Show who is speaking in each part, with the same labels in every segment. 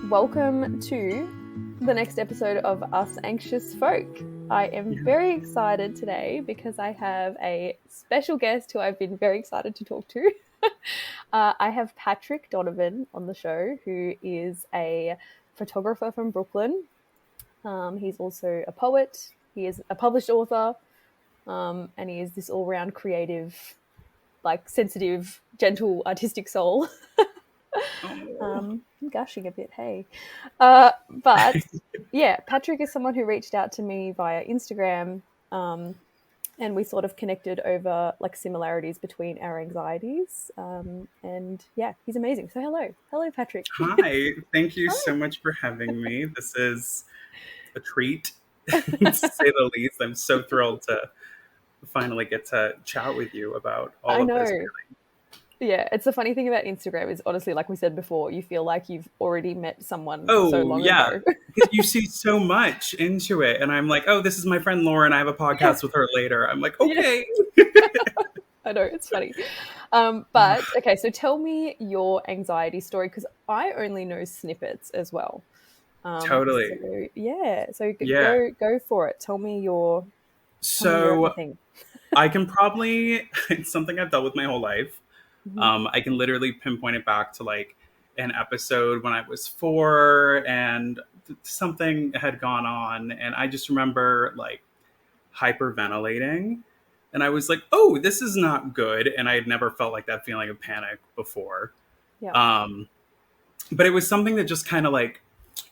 Speaker 1: welcome to the next episode of Us Anxious Folk. I am very excited today because I have a special guest who I've been very excited to talk to. I have Patrick Donovan on the show, who is a photographer from Brooklyn. He's also a poet. He is a published author, and he is this all-round creative, like sensitive, gentle, artistic soul. I'm gushing a bit, hey. But yeah, Patrick is someone who reached out to me via Instagram, and we sort of connected over like similarities between our anxieties. And yeah, he's amazing. So hello, Patrick.
Speaker 2: Hi, thank you so much for having me. This is a treat, to say the least. I'm so thrilled to finally get to chat with you about all of this. Really.
Speaker 1: Yeah, it's the funny thing about Instagram is honestly, like we said before, you feel like you've already met someone so long ago.
Speaker 2: Because you see so much into it. And I'm like, oh, this is my friend Lauren. I have a podcast with her later. I'm like, okay.
Speaker 1: Yeah. I know, it's funny. But, okay, so tell me your anxiety story, because I only know snippets as well.
Speaker 2: Totally.
Speaker 1: So go for it. Tell me your everything.
Speaker 2: I can probably, it's something I've dealt with my whole life. Mm-hmm. I can literally pinpoint it back to like an episode when I was 4 and something had gone on. And I just remember like hyperventilating. And I was like, oh, this is not good. And I had never felt like that feeling of panic before.
Speaker 1: Yeah.
Speaker 2: But it was something that just kind of like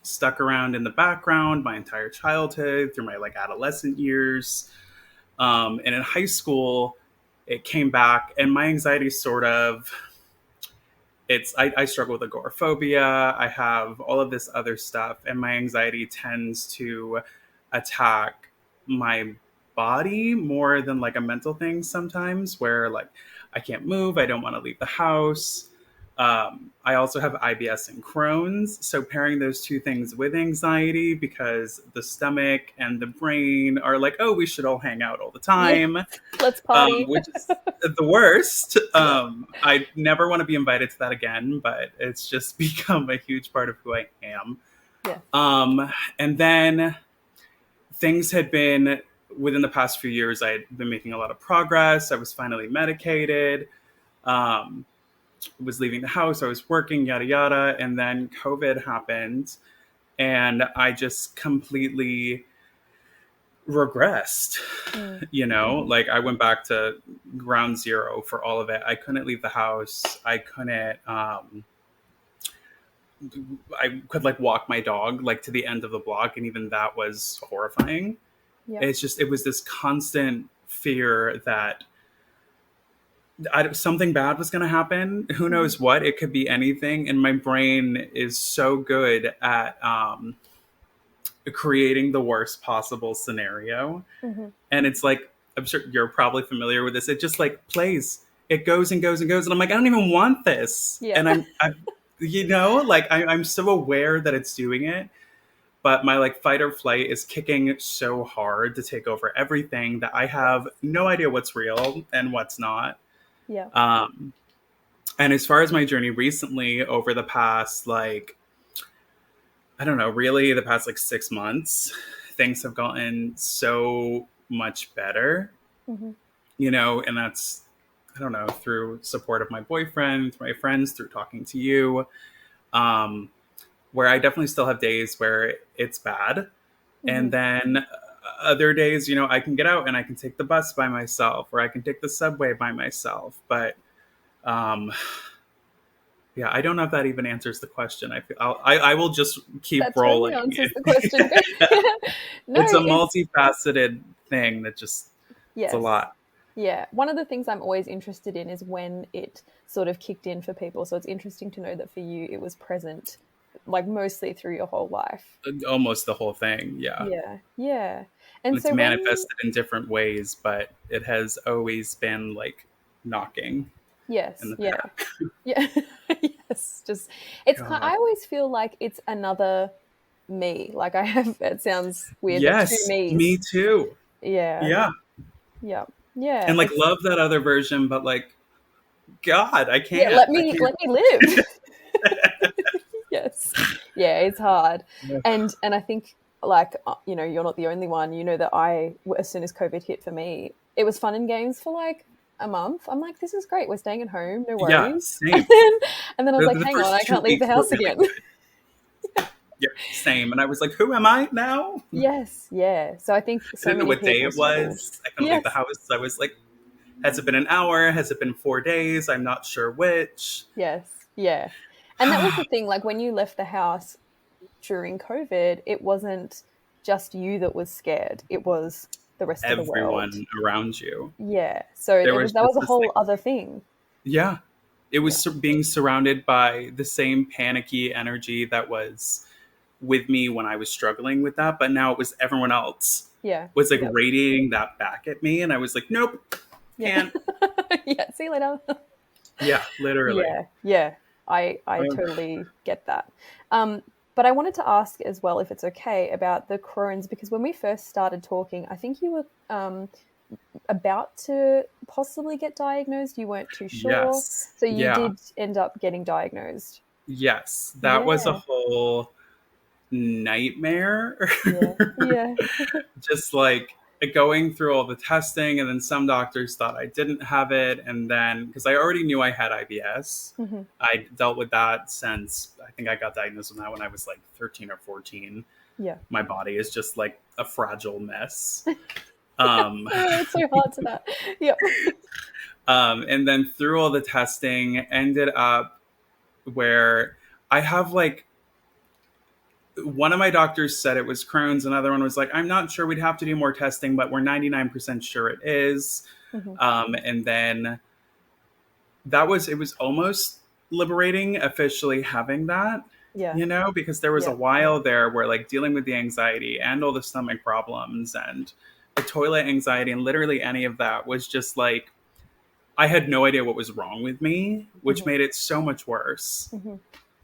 Speaker 2: stuck around in the background my entire childhood, through my like adolescent years. And in high school, it came back, and my anxiety sort of, I struggle with agoraphobia. I have all of this other stuff, and my anxiety tends to attack my body more than like a mental thing sometimes, where like I can't move, I don't want to leave the house. I also have IBS and Crohn's. So pairing those two things with anxiety, because the stomach and the brain are like, oh, we should all hang out all the time.
Speaker 1: Let's party.
Speaker 2: Which is the worst. I never want to be invited to that again, but it's just become a huge part of who I am.
Speaker 1: Yeah.
Speaker 2: And then things had been, within the past few years, I had been making a lot of progress. I was finally medicated. Was leaving the house, I was working, yada, yada. And then COVID happened and I just completely regressed, like I went back to ground zero for all of it. I couldn't leave the house. I couldn't, I could like walk my dog like to the end of the block. And even that was horrifying. Yeah. It was this constant fear that something bad was going to happen. Who knows what? It could be anything. And my brain is so good at creating the worst possible scenario. Mm-hmm. And it's like, I'm sure you're probably familiar with this. It just like plays. It goes and goes and goes. And I'm like, I don't even want this. Yeah. And I'm so aware that it's doing it. But my like fight or flight is kicking so hard to take over everything that I have no idea what's real and what's not.
Speaker 1: Yeah.
Speaker 2: And as far as my journey recently, over the past, like, I don't know, really the past like 6 months, things have gotten so much better, and that's, I don't know, through support of my boyfriend, through my friends, through talking to you, where I definitely still have days where it's bad. Mm-hmm. And then other days, I can get out and I can take the bus by myself, or I can take the subway by myself. But, yeah, I don't know if that even answers the question. I will just keep rolling.
Speaker 1: That totally answers the question.
Speaker 2: It's a multifaceted thing that just, it's a lot.
Speaker 1: Yeah. One of the things I'm always interested in is when it sort of kicked in for people. So it's interesting to know that for you, it was present, like mostly through your whole life.
Speaker 2: Almost the whole thing. Yeah.
Speaker 1: Yeah. Yeah. And
Speaker 2: it's manifested in different ways, but it has always been like knocking.
Speaker 1: Yes. Yeah. Yeah. Yes. Just, it's kind of, I always feel like it's another me. Like I have, it sounds weird.
Speaker 2: Yes.
Speaker 1: Two me's.
Speaker 2: Me too.
Speaker 1: Yeah.
Speaker 2: Yeah.
Speaker 1: Yeah. Yeah.
Speaker 2: And like love that other version, but like, God, I can't.
Speaker 1: Yeah, let me live. Yes. Yeah, it's hard.
Speaker 2: Ugh.
Speaker 1: And I think, like, you're not the only one. You know that as soon as COVID hit for me, it was fun and games for like a month. I'm like, this is great. We're staying at home, no
Speaker 2: Yeah,
Speaker 1: worries.
Speaker 2: same.
Speaker 1: And then I was like,
Speaker 2: The
Speaker 1: hang on,
Speaker 2: first
Speaker 1: I
Speaker 2: two
Speaker 1: can't leave the
Speaker 2: weeks were
Speaker 1: house
Speaker 2: really
Speaker 1: again.
Speaker 2: good. Yeah, same. And I was like, who am I now?
Speaker 1: Yes, yeah. So I think
Speaker 2: I
Speaker 1: so
Speaker 2: didn't know
Speaker 1: many
Speaker 2: what day
Speaker 1: people
Speaker 2: it
Speaker 1: struggled.
Speaker 2: was. I couldn't leave the
Speaker 1: Yes,
Speaker 2: house. I was like, has it been an hour? Has it been 4 days? I'm not sure which.
Speaker 1: yes, yeah. And that was the thing. Like when you left the house during COVID, it wasn't just you that was scared. It was the rest of the world.
Speaker 2: Everyone around you.
Speaker 1: Yeah. So
Speaker 2: There
Speaker 1: it
Speaker 2: was
Speaker 1: was that was
Speaker 2: just
Speaker 1: a
Speaker 2: this like,
Speaker 1: whole other thing.
Speaker 2: yeah, it was
Speaker 1: Yeah.
Speaker 2: being surrounded by the same panicky energy that was with me when I was struggling with that, but now it was everyone else
Speaker 1: Yeah.
Speaker 2: was like
Speaker 1: Yep.
Speaker 2: radiating that back at me, and I was like, nope,
Speaker 1: Yeah.
Speaker 2: can't.
Speaker 1: Yeah. See you later.
Speaker 2: Yeah, literally.
Speaker 1: Yeah. Yeah. I
Speaker 2: Um,
Speaker 1: totally get that. Um, but I wanted to ask as well, if it's okay, about the Crohn's, because when we first started talking, I think you were about to possibly get diagnosed. You weren't too sure.
Speaker 2: yes,
Speaker 1: So you
Speaker 2: yeah,
Speaker 1: did end up getting diagnosed.
Speaker 2: yes, that was a
Speaker 1: Yeah.
Speaker 2: whole nightmare.
Speaker 1: Yeah. Yeah.
Speaker 2: Just like going through all the testing, and then some doctors thought I didn't have it, and then because I already knew I had IBS,
Speaker 1: Hmm.
Speaker 2: I dealt with that since I think I got diagnosed with that when I was like 13 or 14.
Speaker 1: Yeah.
Speaker 2: My body is just like a fragile mess. Um,
Speaker 1: I relate so hard to that. Yep.
Speaker 2: and then through all the testing, ended up where I have like one of my doctors said it was Crohn's. Another one was like, I'm not sure, we'd have to do more testing, but we're 99% sure it is.
Speaker 1: Hmm.
Speaker 2: And then it was almost liberating officially having that,
Speaker 1: Yeah.
Speaker 2: because there was a
Speaker 1: Yeah.
Speaker 2: while there where like dealing with the anxiety and all the stomach problems and the toilet anxiety and literally any of that was just like, I had no idea what was wrong with me, which
Speaker 1: Hmm.
Speaker 2: made it so much worse,
Speaker 1: Hmm.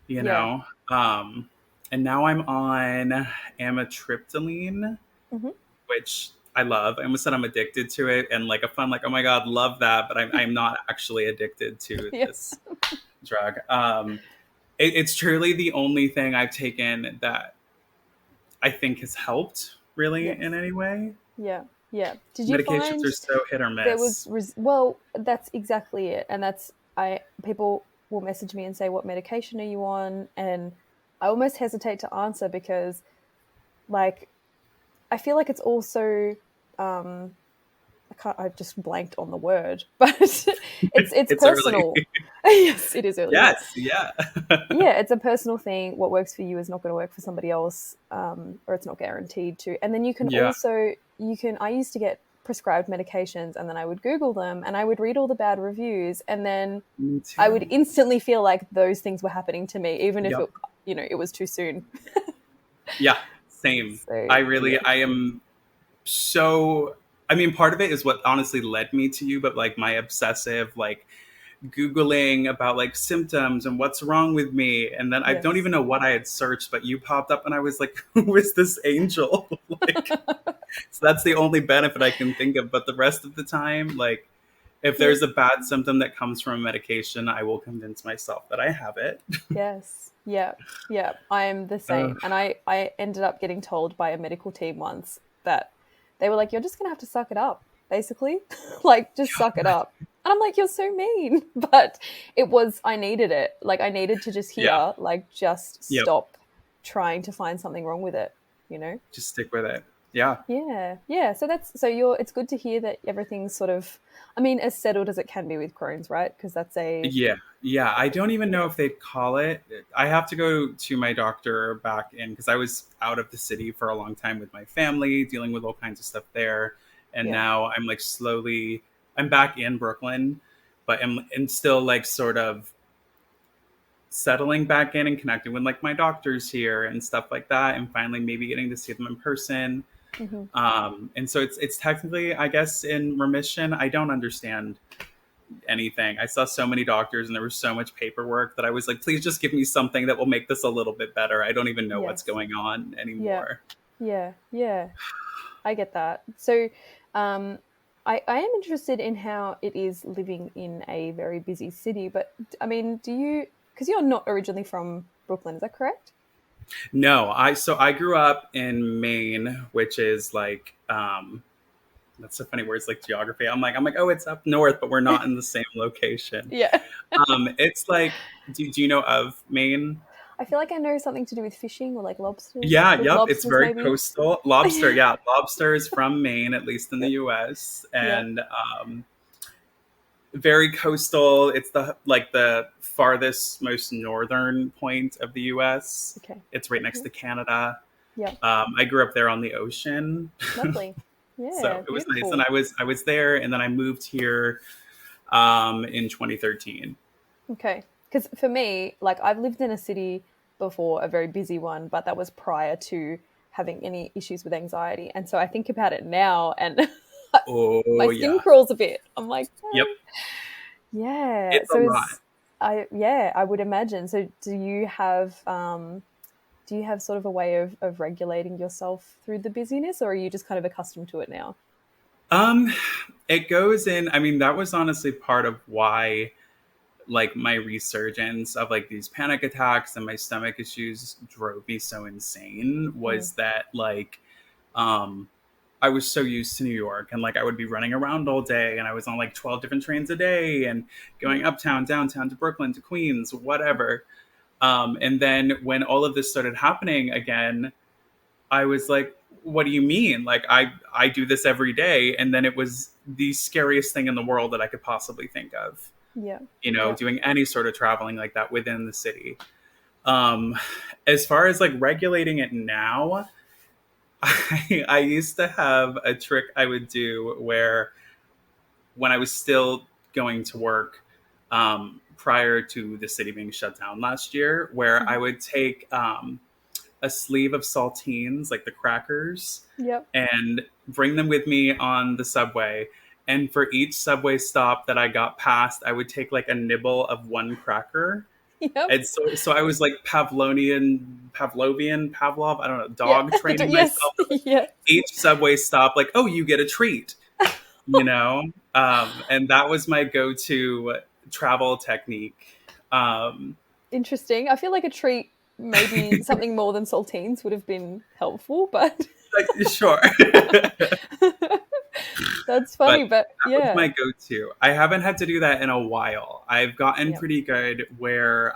Speaker 2: you
Speaker 1: Yeah.
Speaker 2: know? And now I'm on amitriptyline,
Speaker 1: Hmm.
Speaker 2: which I love. I almost said I'm addicted to it, and like a fun, like, oh my God, love that. But I'm not actually addicted to
Speaker 1: Yeah.
Speaker 2: this drug. It's truly the only thing I've taken that I think has helped really
Speaker 1: Yes.
Speaker 2: in any way.
Speaker 1: Yeah. Yeah. Did you
Speaker 2: Medications
Speaker 1: find
Speaker 2: are so hit or
Speaker 1: there was
Speaker 2: miss.
Speaker 1: well, that's exactly it. And that's I people will message me and say, what medication are you on? And I almost hesitate to answer because, like, I feel like it's also um I've just blanked on the word, but it's
Speaker 2: It's early.
Speaker 1: personal. Yes, it is early. Yeah.
Speaker 2: Yes, yeah.
Speaker 1: Yeah, it's a personal thing. What works for you is not going to work for somebody else, or it's not guaranteed to. And then you can
Speaker 2: Yeah,
Speaker 1: also I used to get prescribed medications, and then I would Google them, and I would read all the bad reviews, and then
Speaker 2: me
Speaker 1: I would
Speaker 2: too.
Speaker 1: instantly feel like those things were happening to me, even if
Speaker 2: Yep.
Speaker 1: it was too soon.
Speaker 2: Yeah, same.
Speaker 1: So yeah,
Speaker 2: I am so, I mean, part of it is what honestly led me to you, but like my obsessive, like Googling about like symptoms and what's wrong with me. And then I don't
Speaker 1: yes,
Speaker 2: even know what I had searched, but you popped up and I was like, who is this angel? Like, so that's the only benefit I can think of. But the rest of the time, like, if
Speaker 1: yeah.
Speaker 2: there's a bad symptom that comes from a medication, I will convince myself that I have it.
Speaker 1: Yes. Yeah. Yeah. I am the
Speaker 2: Uh,
Speaker 1: same. And I ended up getting told by a medical team once that they were like, you're just going to have to suck it up, basically. Like, just suck it up. And I'm like, you're so mean. But I needed it. Like, I needed to just
Speaker 2: yeah.
Speaker 1: hear, like, just
Speaker 2: Yep.
Speaker 1: stop trying to find something wrong with it, you know?
Speaker 2: Just stick with it. Yeah.
Speaker 1: Yeah. Yeah. It's good to hear that everything's sort of, I mean, as settled as it can be with Crohn's, right? Because that's
Speaker 2: Yeah. Yeah. I don't even know
Speaker 1: yeah.
Speaker 2: if they'd call it. I have to go to my doctor back in because I was out of the city for a long time with my family, dealing with all kinds of stuff there. And
Speaker 1: Yeah.
Speaker 2: now I'm like I'm back in Brooklyn, but I'm still like sort of settling back in and connecting with like my doctors here and stuff like that. And finally maybe getting to see them in person.
Speaker 1: Hmm.
Speaker 2: And so it's technically, I guess, in remission. I don't understand anything. I saw so many doctors and there was so much paperwork that I was like, please just give me something that will make this a little bit better. I don't even know what's
Speaker 1: Yes.
Speaker 2: going on
Speaker 1: Yeah.
Speaker 2: anymore.
Speaker 1: Yeah. Yeah. I get that. So, um, I am interested in how it is living in a very busy city. But I mean, because you're not originally from Brooklyn, is that correct?
Speaker 2: No, I grew up in Maine, which is like that's so funny words like geography. I'm like, oh, it's up north, but we're not in the same location.
Speaker 1: Yeah.
Speaker 2: It's like, do you know of Maine?
Speaker 1: I feel like I know something to do with fishing or like lobsters.
Speaker 2: Yeah,
Speaker 1: With
Speaker 2: yep. It's
Speaker 1: lobsters,
Speaker 2: very
Speaker 1: maybe.
Speaker 2: coastal. Lobster, yeah. Lobster is from Maine, at least in the US.
Speaker 1: Yep.
Speaker 2: And very coastal. It's the farthest, most northern point of the US.
Speaker 1: Okay.
Speaker 2: It's right next
Speaker 1: Yep.
Speaker 2: to Canada.
Speaker 1: Yep.
Speaker 2: I grew up there on the ocean.
Speaker 1: Lovely.
Speaker 2: So
Speaker 1: Yeah.
Speaker 2: it was nice. And
Speaker 1: Beautiful.
Speaker 2: I was there, and then I moved here in 2013.
Speaker 1: Okay. Because for me, like I've lived in a city before, a very busy one, but that was prior to having any issues with anxiety. And so I think about it now and my
Speaker 2: Oh
Speaker 1: skin
Speaker 2: yeah.
Speaker 1: crawls a bit. I'm like,
Speaker 2: Yep.
Speaker 1: yeah.
Speaker 2: It's a
Speaker 1: So
Speaker 2: lot.
Speaker 1: I would imagine. So do you have sort of a way of regulating yourself through the busyness, or are you just kind of accustomed to it now?
Speaker 2: Um, it goes in. I mean, that was honestly part of why, like, my resurgence of like these panic attacks and my stomach issues drove me so insane.
Speaker 1: Mm.
Speaker 2: Was that like, um, I was so used to New York, and like I would be running around all day, and I was on like 12 different trains a day, and
Speaker 1: Yeah.
Speaker 2: going uptown, downtown, to Brooklyn, to Queens, whatever. And then when all of this started happening again, I was like, what do you mean? Like I do this every day. And then it was the scariest thing in the world that I could possibly think of,
Speaker 1: Yeah.
Speaker 2: you know,
Speaker 1: Yeah.
Speaker 2: doing any sort of traveling like that within the city. Um, as far as like regulating it now, I used to have a trick I would do where when I was still going to work, prior to the city being shut down last year, where I
Speaker 1: Mhm.
Speaker 2: would take a sleeve of saltines, like the crackers,
Speaker 1: Yep.
Speaker 2: and bring them with me on the subway. And for each subway stop that I got past, I would take like a nibble of one cracker.
Speaker 1: Yep.
Speaker 2: And so I was like Pavlov, I don't know,
Speaker 1: Yeah.
Speaker 2: dog training
Speaker 1: Yes.
Speaker 2: myself.
Speaker 1: Yeah.
Speaker 2: Each subway stop, like, oh, you get a treat, you know? And that was my go to travel technique. Um,
Speaker 1: Interesting. I feel like a treat, maybe something more than saltines would have been helpful, but
Speaker 2: like, sure.
Speaker 1: that's
Speaker 2: But
Speaker 1: funny. But
Speaker 2: that was
Speaker 1: yeah.
Speaker 2: my go-to. I haven't had to do that in a while. I've gotten
Speaker 1: Yep.
Speaker 2: pretty good where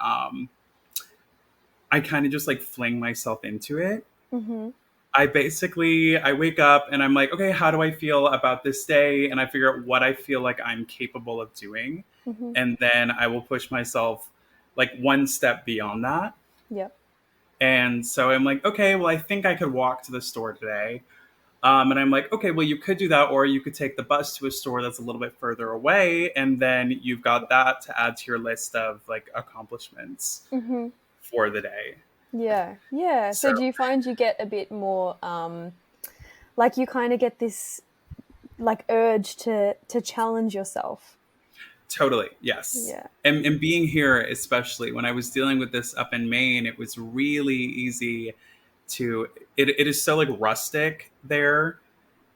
Speaker 2: I kind of just like fling myself into it.
Speaker 1: Mm-hmm.
Speaker 2: I wake up and I'm like, okay, how do I feel about this day? And I figure out what I feel like I'm capable of doing.
Speaker 1: Mm-hmm.
Speaker 2: And then I will push myself like one step beyond that.
Speaker 1: Yep.
Speaker 2: And so I'm like, okay, well, I think I could walk to the store today. And I'm like, okay, well, you could do that, or you could take the bus to a store that's a little bit further away, and then you've got that to add to your list of like accomplishments
Speaker 1: Mm-hmm.
Speaker 2: for the day.
Speaker 1: Yeah. Yeah.
Speaker 2: So
Speaker 1: So do you find you get a bit more like you kind of get this like urge to challenge yourself?
Speaker 2: totally, yes.
Speaker 1: Yeah.
Speaker 2: And being here, especially when I was dealing with this up in Maine, it was really easy to. It is so like rustic there,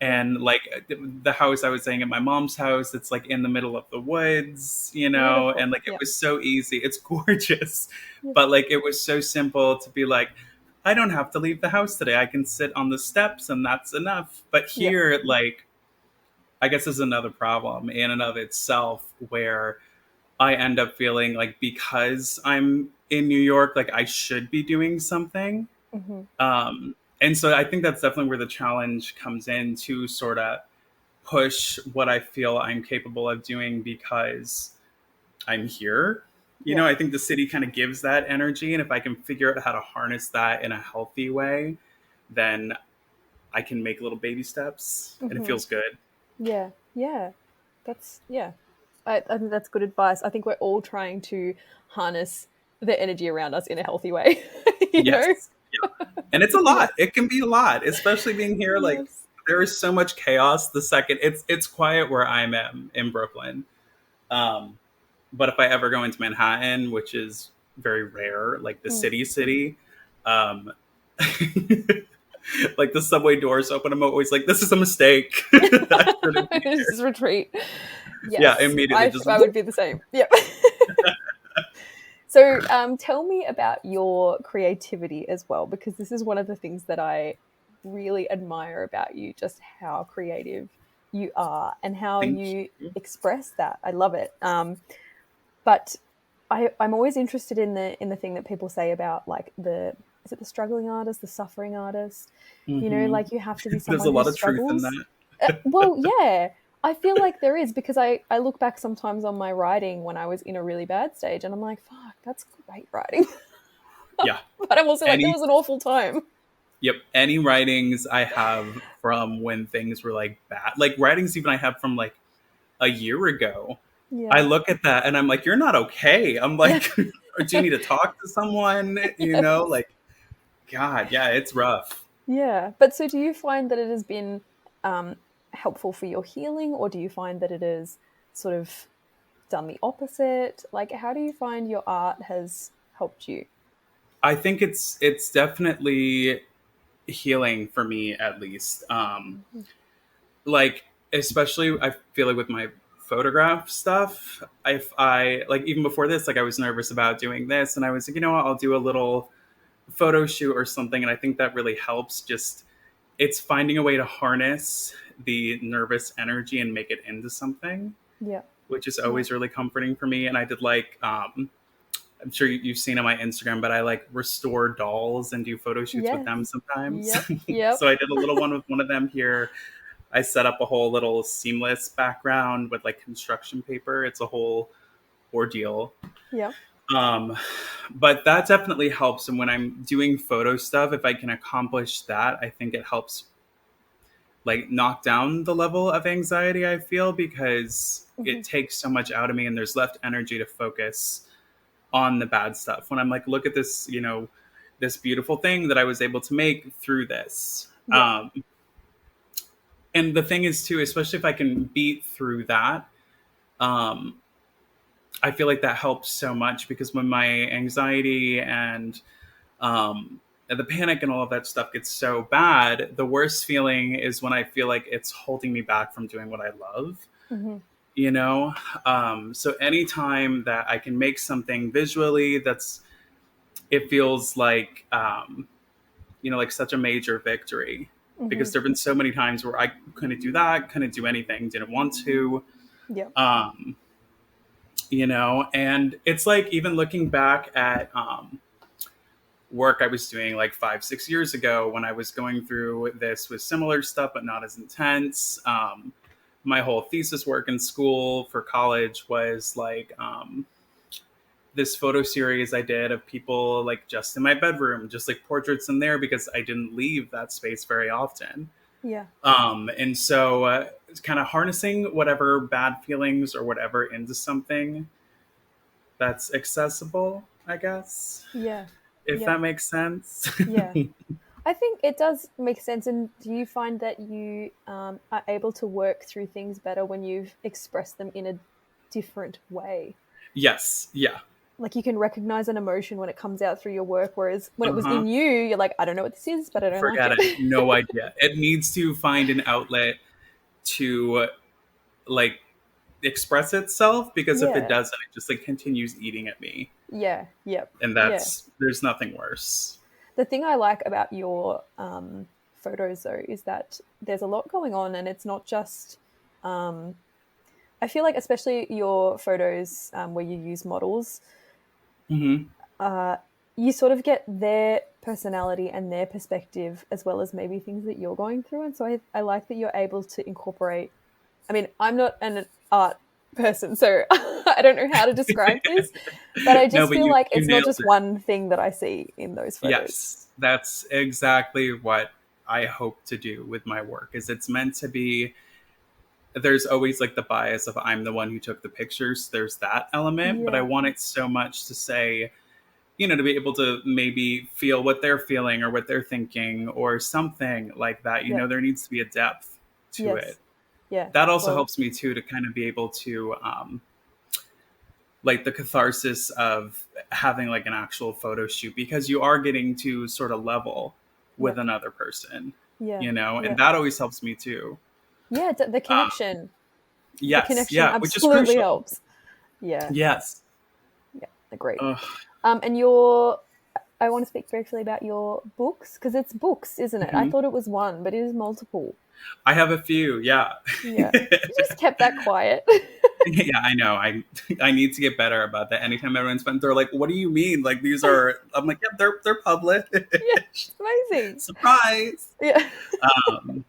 Speaker 1: Yeah.
Speaker 2: and like the house I was saying at my mom's house, it's like in the middle of the woods, you know,
Speaker 1: Beautiful.
Speaker 2: and like it
Speaker 1: Yeah.
Speaker 2: was so easy. It's gorgeous,
Speaker 1: Yeah.
Speaker 2: but like it was so simple to be like, I don't have to leave the house today. I can sit on the steps and that's enough. But
Speaker 1: Yeah.
Speaker 2: here, like, I guess is another problem in and of itself where I end up feeling like because I'm in New York, like I should be doing something.
Speaker 1: Mm-hmm.
Speaker 2: And so I think that's definitely where the challenge comes in to sort of push what I feel I'm capable of doing because I'm here. You
Speaker 1: Yeah.
Speaker 2: know, I think the city kind of gives that energy. And if I can figure out how to harness that in a healthy way, then I can make little baby steps and it
Speaker 1: Mm-hmm.
Speaker 2: feels good.
Speaker 1: Yeah. Yeah. That's yeah. I think that's good advice. I think we're all trying to harness the energy around us in a healthy way. you know?
Speaker 2: Yes. Yeah. And it's a
Speaker 1: Yeah.
Speaker 2: lot. It can be a lot, especially being here. Like
Speaker 1: Yes.
Speaker 2: there is so much chaos the second it's quiet where I am in Brooklyn. Um, but if I ever go into Manhattan, which is very rare, like the
Speaker 1: Mm.
Speaker 2: city, um, like the subway doors open, I'm always like, this is a mistake. I shouldn't be
Speaker 1: This
Speaker 2: here.
Speaker 1: is retreat.
Speaker 2: Yeah,
Speaker 1: Yes.
Speaker 2: immediately
Speaker 1: I
Speaker 2: just
Speaker 1: I would be the same. Yep. So tell me about your creativity as well, because this is one of the things that I really admire about you, just how creative you are and how
Speaker 2: Thank
Speaker 1: you
Speaker 2: you.
Speaker 1: express that. I love it. But I'm always interested in the thing that people say about like the is it the struggling artist, the suffering artist? You know,
Speaker 2: Hmm.
Speaker 1: like you have to be
Speaker 2: There's a
Speaker 1: someone who
Speaker 2: lot of truth in
Speaker 1: struggles.
Speaker 2: that.
Speaker 1: Well, yeah, I feel like there is because I look back sometimes on my writing when I was in a really bad stage and I'm like, fuck, that's great writing.
Speaker 2: Yeah.
Speaker 1: But I'm also like, that
Speaker 2: Any
Speaker 1: was an awful time.
Speaker 2: Yep. Any writings I have from when things were like bad, like writings even I have from like a year ago, I
Speaker 1: Yeah.
Speaker 2: look at that and I'm like, you're not okay. I'm
Speaker 1: Yeah.
Speaker 2: like, or do you need to talk to someone? You know,
Speaker 1: Yes.
Speaker 2: like, God, yeah, it's rough.
Speaker 1: Yeah. But so do you find that it has been um, helpful for your healing, or do you find that it has sort of done the opposite? Like, how do you find your art has helped you?
Speaker 2: I think it's definitely healing for me at least.
Speaker 1: Mhm.
Speaker 2: Like especially I feel like with my photograph stuff, I like even before this, like I was nervous about doing this, and I was like, you know what, I'll do a little photo shoot or something, and I think that really helps. Just it's finding a way to harness the nervous energy and make it into something,
Speaker 1: Yeah.
Speaker 2: which is
Speaker 1: Yeah.
Speaker 2: always really comforting for me. And I did like I'm sure you've seen on my Instagram, but I like restore dolls and do photo shoots with
Speaker 1: Yes.
Speaker 2: them sometimes.
Speaker 1: Yep. Yep.
Speaker 2: So I did a little one with one of them here. I set up a whole little seamless background with like construction paper. It's a whole ordeal.
Speaker 1: Yep.
Speaker 2: Um, but that definitely helps. And when I'm doing photo stuff, if I can accomplish that, I think it helps like knock down the level of anxiety I feel because
Speaker 1: Hmm.
Speaker 2: it takes so much out of me and there's left energy to focus on the bad stuff. When I'm like, look at this, you know, this beautiful thing that I was able to make through this.
Speaker 1: Yeah.
Speaker 2: And the thing is too, especially if I can beat through that, um, I feel like that helps so much because when my anxiety and the panic and all of that stuff gets so bad, the worst feeling is when I feel like it's holding me back from doing what I love.
Speaker 1: Hmm.
Speaker 2: You know, so anytime that I can make something visually that's it feels like you know, like such a major victory
Speaker 1: Hmm.
Speaker 2: because there have been so many times where I couldn't do that, couldn't do anything, didn't want to.
Speaker 1: Yep.
Speaker 2: Um, you know, and it's like even looking back at work I was doing like 5, 6 years ago when I was going through this with similar stuff, but not as intense. My whole thesis work in school for college was like this photo series I did of people like just in my bedroom, just like portraits in there because I didn't leave that space very often.
Speaker 1: Yeah.
Speaker 2: And so it's kind of harnessing whatever bad feelings or whatever into something that's accessible, I guess,
Speaker 1: Yeah.
Speaker 2: if
Speaker 1: Yeah.
Speaker 2: that makes sense.
Speaker 1: Yeah. I think it does make sense. And do you find that you are able to work through things better when you've expressed them in a different way?
Speaker 2: Yes. Yeah.
Speaker 1: Like you can recognize an emotion when it comes out through your work, whereas when it was
Speaker 2: Uh-huh.
Speaker 1: in you, you're like, I don't know what this is, but I don't like
Speaker 2: Forget
Speaker 1: it.
Speaker 2: it. No idea. It needs to find an outlet to like express itself because if it
Speaker 1: Yeah.
Speaker 2: doesn't, it just like continues eating at me.
Speaker 1: Yeah. Yep.
Speaker 2: And
Speaker 1: Yeah.
Speaker 2: there's nothing worse.
Speaker 1: The thing I like about your photos, though, is that there's a lot going on, and it's not just. Um, I feel like, especially your photos where you use models,
Speaker 2: Hmm.
Speaker 1: uh, you sort of get their personality and their perspective as well as maybe things that you're going through. And so I like that you're able to incorporate. I mean, I'm not an art person, so I don't know how to describe this, but I
Speaker 2: No,
Speaker 1: just
Speaker 2: but
Speaker 1: feel like
Speaker 2: you
Speaker 1: it's not
Speaker 2: nailed
Speaker 1: just
Speaker 2: it.
Speaker 1: one thing that I see in those photos.
Speaker 2: Yes, that's exactly what I hope to do with my work. Is it's meant to be. There's always like the bias of I'm the one who took the pictures. There's that element, but I
Speaker 1: Yeah,
Speaker 2: want it so much to say, you know, to be able to maybe feel what they're feeling or what they're thinking or something like that. You
Speaker 1: yeah,
Speaker 2: know, there needs to be a depth to it.
Speaker 1: yes, yeah.
Speaker 2: That also
Speaker 1: Well,
Speaker 2: helps me too to kind of be able to like the catharsis of having like an actual photo shoot because you are getting to sort of level with
Speaker 1: yep,
Speaker 2: another person,
Speaker 1: yeah,
Speaker 2: you know, and
Speaker 1: yeah,
Speaker 2: that always helps me too.
Speaker 1: yeah. The
Speaker 2: Yes,
Speaker 1: connection
Speaker 2: yeah, which is
Speaker 1: absolutely
Speaker 2: crucial.
Speaker 1: helps. Yeah,
Speaker 2: Yes.
Speaker 1: yeah. Agreed.
Speaker 2: Ugh.
Speaker 1: And I want to speak briefly about your books, because it's books, isn't it? I
Speaker 2: Mhm.
Speaker 1: thought it was one, but it is multiple.
Speaker 2: I have a few, yeah.
Speaker 1: Yeah. You just kept that quiet.
Speaker 2: Yeah, I know. I need to get better about that. Anytime everyone's fun, they're like, "What do you mean? Like these are?" I'm like, "Yeah, they're public."
Speaker 1: Yeah, it's amazing.
Speaker 2: Surprise.
Speaker 1: Yeah.
Speaker 2: Um,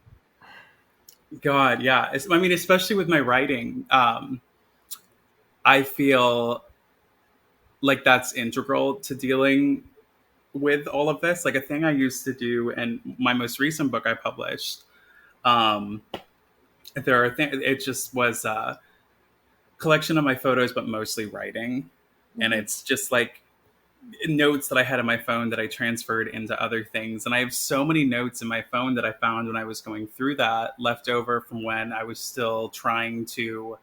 Speaker 2: God, yeah. I mean, especially with my writing, I feel like that's integral to dealing with all of this. Like a thing I used to do, and my most recent book I published. Um, there are things. It just was a collection of my photos, but mostly writing, and
Speaker 1: Mm-hmm.
Speaker 2: it's just like notes that I had on my phone that I transferred into other things. And I have so many notes in my phone that I found when I was going through that left over from when I was still trying to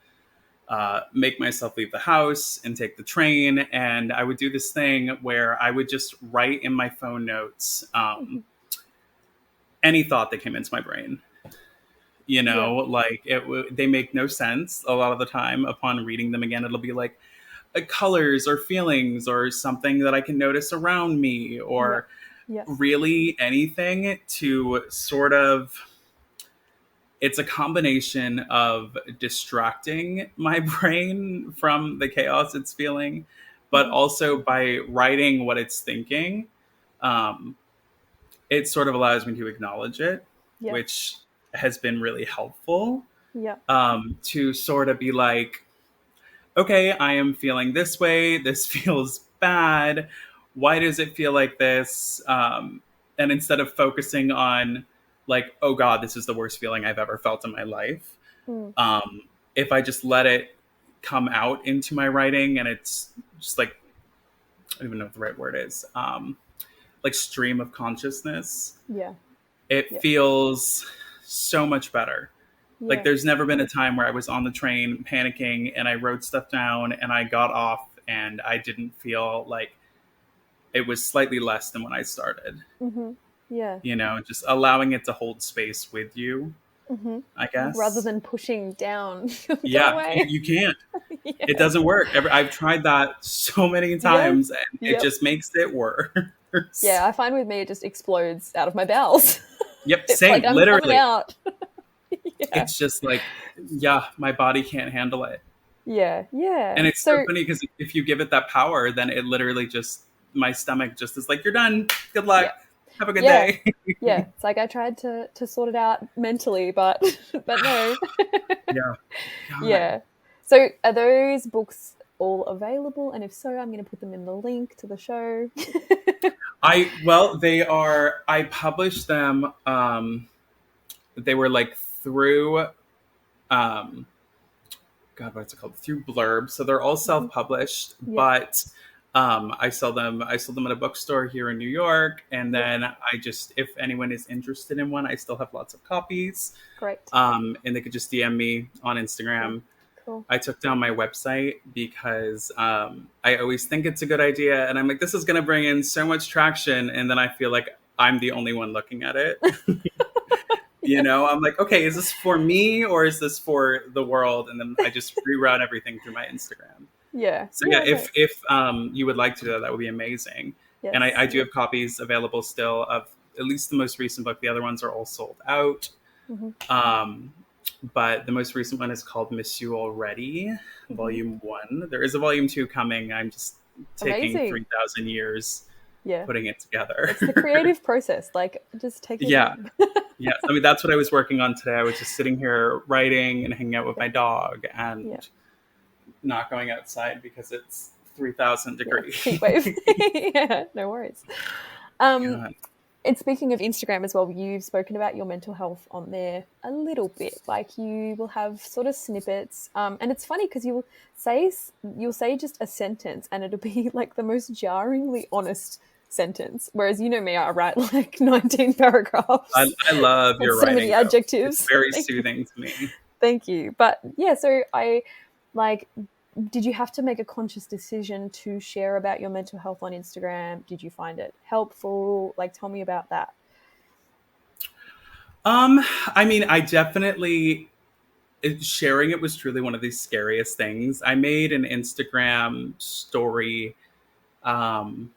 Speaker 2: make myself leave the house and take the train. And I would do this thing where I would just write in my phone notes
Speaker 1: Mm-hmm.
Speaker 2: any thought that came into my brain. You
Speaker 1: Yeah.
Speaker 2: know, like they make no sense a lot of the time. Upon reading them again, it'll be like colors or feelings or something that I can notice around me,
Speaker 1: Yeah.
Speaker 2: or
Speaker 1: Yeah.
Speaker 2: really anything to sort of. It's a combination of distracting my brain from the chaos it's feeling, but
Speaker 1: Mm-hmm.
Speaker 2: also by writing what it's thinking, um, it sort of allows me to acknowledge it,
Speaker 1: Yeah.
Speaker 2: which has been really helpful,
Speaker 1: Yeah.
Speaker 2: to sort of be like, okay, I am feeling this way. This feels bad. Why does it feel like this? And instead of focusing on, like, oh God, this is the worst feeling I've ever felt in my life,
Speaker 1: Mm.
Speaker 2: um, if I just let it come out into my writing, and it's just like, I don't even know what the right word is, like stream of consciousness,
Speaker 1: Yeah.
Speaker 2: it
Speaker 1: Yeah.
Speaker 2: feels so much better. Like
Speaker 1: Yeah.
Speaker 2: there's never been a time where I was on the train panicking and I wrote stuff down and I got off and I didn't feel like it was slightly less than when I started.
Speaker 1: Mm-hmm. Yeah.
Speaker 2: You know, just allowing it to hold space with you,
Speaker 1: Mm-hmm.
Speaker 2: I
Speaker 1: Rather
Speaker 2: guess.
Speaker 1: than pushing down. Go
Speaker 2: Yeah,
Speaker 1: away.
Speaker 2: you can't. It
Speaker 1: Yeah.
Speaker 2: doesn't work. I've tried that so many
Speaker 1: Yes.
Speaker 2: times and it
Speaker 1: Yep.
Speaker 2: just makes it
Speaker 1: Yeah,
Speaker 2: worse.
Speaker 1: I find with me it just explodes out of my bowels.
Speaker 2: Yep,
Speaker 1: It's like
Speaker 2: same,
Speaker 1: I'm coming
Speaker 2: literally.
Speaker 1: out. Yeah.
Speaker 2: It's just like, yeah, my body can't handle it.
Speaker 1: Yeah. Yeah.
Speaker 2: And it's so
Speaker 1: So
Speaker 2: funny because if you give it that power, then it literally just, my stomach just is like, you're done. Good luck.
Speaker 1: yeah.
Speaker 2: Have a good
Speaker 1: Yeah.
Speaker 2: day.
Speaker 1: Yeah. It's like I tried to sort it out mentally, but but no.
Speaker 2: Yeah. God.
Speaker 1: Yeah. So are those books all available? And if so, I'm going to put them in the link to the show.
Speaker 2: Well, they are, I published them. They were like through, um, God, what's it called? Through Blurb. So they're all
Speaker 1: Mhm.
Speaker 2: self-published,
Speaker 1: Yeah.
Speaker 2: but I sold them at a bookstore here in New York, and
Speaker 1: Yeah.
Speaker 2: then I just, if anyone is interested in one, I still have lots of copies.
Speaker 1: Great.
Speaker 2: And they could just DM me on
Speaker 1: Cool.
Speaker 2: Instagram.
Speaker 1: Cool.
Speaker 2: I took down my website because I always think it's a good idea, and I'm like, this is going to bring in so much traction, and then I feel like I'm the only one looking at it. You
Speaker 1: Yeah.
Speaker 2: know, I'm like, okay, is this for me or is this for the world? And then I just reroute everything through my Instagram.
Speaker 1: Yeah.
Speaker 2: So yeah,
Speaker 1: Yeah. No.
Speaker 2: if you would like to do that, that would be amazing. And
Speaker 1: Yes.
Speaker 2: I do have copies available still of at least the most recent book. The other ones are all sold out.
Speaker 1: Mm-hmm.
Speaker 2: Um, but the most recent one is called Miss You Already,
Speaker 1: Mm-hmm.
Speaker 2: Volume 1. There is a Volume 2 coming. I'm just taking
Speaker 1: Amazing.
Speaker 2: 3,000 years
Speaker 1: Yeah.
Speaker 2: putting it together.
Speaker 1: It's the creative process. Like, just take your
Speaker 2: Yeah.
Speaker 1: time.
Speaker 2: Yes. I mean, that's what I was working on today. I was just sitting here writing and hanging out with
Speaker 1: Yeah.
Speaker 2: my dog
Speaker 1: Yeah.
Speaker 2: and not going outside because it's 3,000
Speaker 1: Yeah.
Speaker 2: degrees.
Speaker 1: Heat wave. Yeah. No worries. Um,
Speaker 2: God.
Speaker 1: and speaking of Instagram as well, you've spoken about your mental health on there a little bit. Like you will have sort of snippets, and it's funny because you'll say just a sentence, and it'll be like the most jarringly honest sentence. Whereas you know me, I write like 19 paragraphs
Speaker 2: I love
Speaker 1: and
Speaker 2: your
Speaker 1: so many
Speaker 2: writing, though. It's
Speaker 1: adjectives.
Speaker 2: very
Speaker 1: Thank you.
Speaker 2: soothing to me.
Speaker 1: Thank you. But yeah, so I like. Did you have to make a conscious decision to share about your mental health on Instagram? Did you find it helpful? Like, tell me about that.
Speaker 2: I mean, I definitely, sharing it was truly one of the scariest things. I made an Instagram story Um,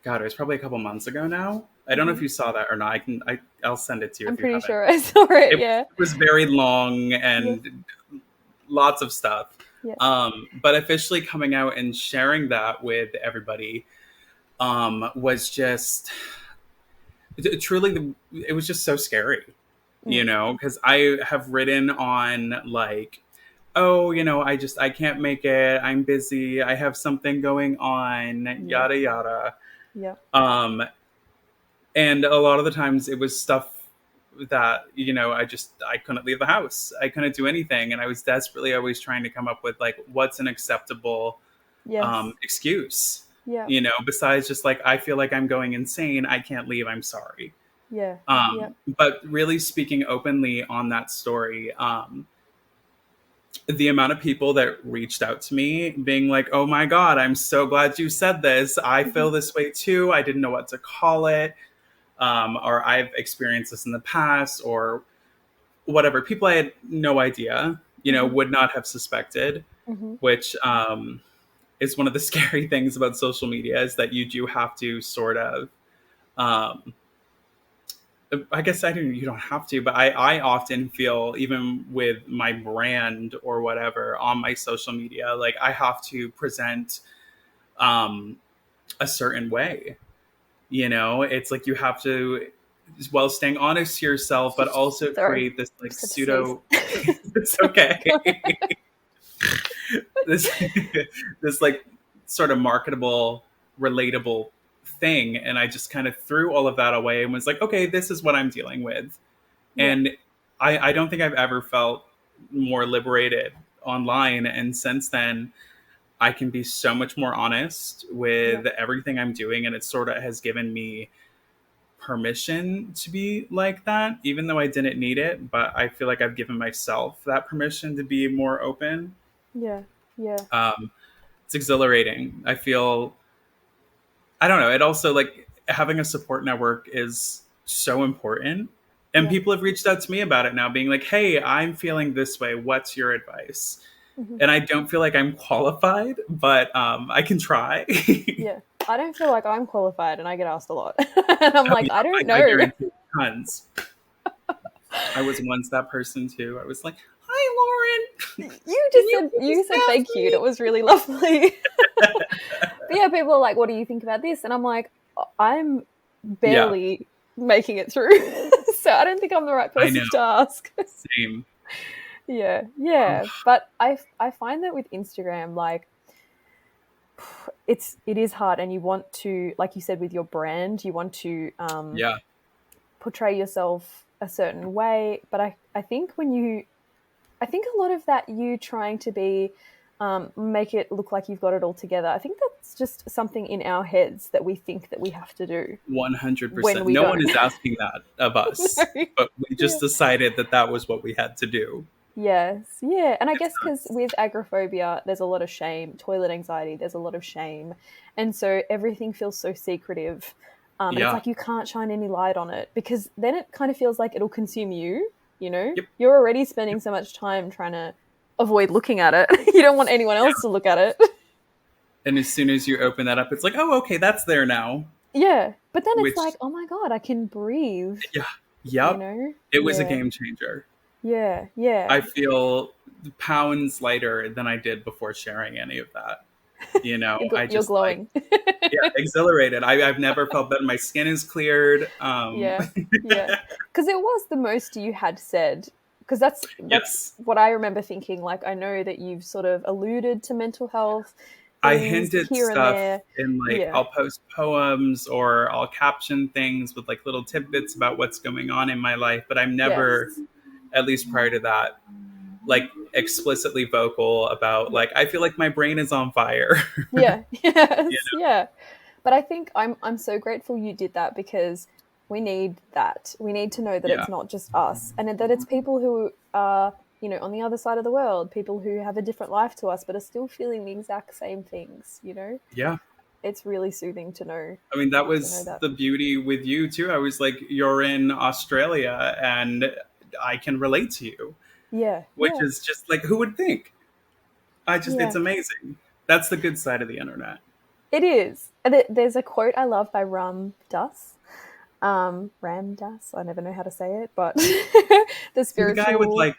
Speaker 2: God, it was probably a couple months ago now. I don't know if
Speaker 1: Hmm.
Speaker 2: you saw that or not. I'll send it to you
Speaker 1: I'm
Speaker 2: if you
Speaker 1: pretty
Speaker 2: haven't.
Speaker 1: sure I saw it.
Speaker 2: It
Speaker 1: Yeah.
Speaker 2: was very long
Speaker 1: Yeah.
Speaker 2: and lots of stuff.
Speaker 1: Yeah.
Speaker 2: But officially coming out and sharing that with everybody was just truly, it was just so scary,
Speaker 1: Mm.
Speaker 2: because I have written on like, oh, I can't make it. I'm busy. I have something going on,
Speaker 1: Yeah.
Speaker 2: yada, yada.
Speaker 1: Yeah.
Speaker 2: Um, and a lot of the times it was stuff that I couldn't leave the house, I couldn't do anything, and I was desperately always trying to come up with like what's an acceptable
Speaker 1: Yes.
Speaker 2: excuse,
Speaker 1: Yeah.
Speaker 2: besides just like I feel like I'm going insane, I can't leave, I'm sorry.
Speaker 1: Yeah. Yeah.
Speaker 2: But really speaking openly on that story, the amount of people that reached out to me being like, oh my God, I'm so glad you said this, I
Speaker 1: Hmm.
Speaker 2: feel this way too, I didn't know what to call it, or I've experienced this in the past, or whatever. People I had no idea,
Speaker 1: Hmm.
Speaker 2: would not have suspected,
Speaker 1: Hmm.
Speaker 2: which is one of the scary things about social media, is that you do have to sort of, um, I guess you don't have to, but I often feel, even with my brand or whatever on my social media, like I have to present um, a certain way. It's like you have to, while staying honest to yourself, but also
Speaker 1: Sorry.
Speaker 2: create this like
Speaker 1: Just had to sneeze.
Speaker 2: pseudo. It's okay. this this like sort of marketable, relatable thing, and I just kind of threw all of that away and was like, okay, this is what I'm dealing with.
Speaker 1: Yeah.
Speaker 2: And I don't think I've ever felt more liberated online, and since then I can be so much more honest
Speaker 1: Yeah.
Speaker 2: with everything I'm doing, and it sort of has given me permission to be like that, even though I didn't need it. But I feel like I've given myself that permission to be more open.
Speaker 1: Yeah. Yeah.
Speaker 2: um, it's exhilarating. I feel, I don't know, it also, like, having a support network is so important, and
Speaker 1: Yeah.
Speaker 2: people have reached out to me about it now, being like, hey, I'm feeling this way, what's your advice?
Speaker 1: Hmm.
Speaker 2: And I don't feel like I'm qualified, but I can try.
Speaker 1: Yeah. I don't feel like I'm qualified, and I get asked a lot. And I'm
Speaker 2: Oh
Speaker 1: like,
Speaker 2: yeah,
Speaker 1: I don't
Speaker 2: I
Speaker 1: know.
Speaker 2: guarantee tons. I was once that person too. I was like, hi Lauren,
Speaker 1: You
Speaker 2: can
Speaker 1: just
Speaker 2: you
Speaker 1: said
Speaker 2: please
Speaker 1: you said
Speaker 2: ask
Speaker 1: thank you, and
Speaker 2: me?
Speaker 1: it was really lovely. But yeah, people are like, "What do you think about this?" And I'm like, I'm
Speaker 2: Yeah,
Speaker 1: barely making it through, so I don't think I'm the right
Speaker 2: I
Speaker 1: person
Speaker 2: know.
Speaker 1: to ask.
Speaker 2: Same.
Speaker 1: Yeah, yeah. But I find that with Instagram, like it is hard, and you want to, like you said, with your brand, you want to
Speaker 2: Yeah.
Speaker 1: portray yourself a certain way. But I think I think a lot of that, you trying to be make it look like you've got it all together, I think that's just something in our heads that we think that we have to do when
Speaker 2: 100%.
Speaker 1: we
Speaker 2: No one
Speaker 1: don't.
Speaker 2: is asking that of
Speaker 1: No.
Speaker 2: us, but we
Speaker 1: Yeah.
Speaker 2: just decided that that was what we had to do.
Speaker 1: Yes, yeah. And I
Speaker 2: It's
Speaker 1: guess because
Speaker 2: nuts.
Speaker 1: with agoraphobia, there's a lot of shame, toilet anxiety, there's a lot of shame. And so everything feels so secretive. And it's
Speaker 2: Yeah.
Speaker 1: like you can't shine any light on it, because then it kind of feels like it'll consume you, you know?
Speaker 2: Yep.
Speaker 1: You're already spending so much time trying to avoid looking at it. You don't want anyone else to look at it.
Speaker 2: And as soon as you open that up, it's like, oh, okay, that's there now.
Speaker 1: Yeah. But then it's
Speaker 2: Which,
Speaker 1: like, oh my God, I can breathe,
Speaker 2: yeah,
Speaker 1: you
Speaker 2: yep.
Speaker 1: know?
Speaker 2: It was a
Speaker 1: Yeah.
Speaker 2: game changer.
Speaker 1: Yeah. Yeah.
Speaker 2: I feel pounds lighter than I did before sharing any of that. I
Speaker 1: You're
Speaker 2: just like,
Speaker 1: glowing.
Speaker 2: yeah, exhilarated. I've never felt better. My skin is cleared.
Speaker 1: Yeah, yeah. Because it was the most you had said. Because that's
Speaker 2: Yes.
Speaker 1: what I remember thinking. Like, I know that you've sort of alluded to mental health
Speaker 2: I
Speaker 1: things
Speaker 2: hinted
Speaker 1: here and
Speaker 2: stuff
Speaker 1: there.
Speaker 2: in, like,
Speaker 1: Yeah.
Speaker 2: I'll post poems or I'll caption things with like little tidbits about what's going on in my life, but I'm
Speaker 1: Yes.
Speaker 2: never, at least prior to that, like explicitly vocal about
Speaker 1: Yeah.
Speaker 2: like I feel like my brain is on fire.
Speaker 1: Yeah.
Speaker 2: you
Speaker 1: Yes. Yeah. But I think I'm so grateful you did that, because we need that. We need to know that
Speaker 2: Yeah.
Speaker 1: it's not just us, and that it's people who are, on the other side of the world, people who have a different life to us but are still feeling the exact same things.
Speaker 2: Yeah.
Speaker 1: It's really soothing
Speaker 2: I mean, that
Speaker 1: to know
Speaker 2: was
Speaker 1: that.
Speaker 2: the beauty with you too. I was like, you're in Australia and I can relate to you,
Speaker 1: Yeah.
Speaker 2: which
Speaker 1: Yeah.
Speaker 2: is just like, who would think? It's
Speaker 1: Yeah.
Speaker 2: amazing. That's the good side of the internet.
Speaker 1: It is. And there's a quote I love by Ram Dass. Ram Dass. I never know how to say it, but the
Speaker 2: See the guy with
Speaker 1: spiritual.
Speaker 2: like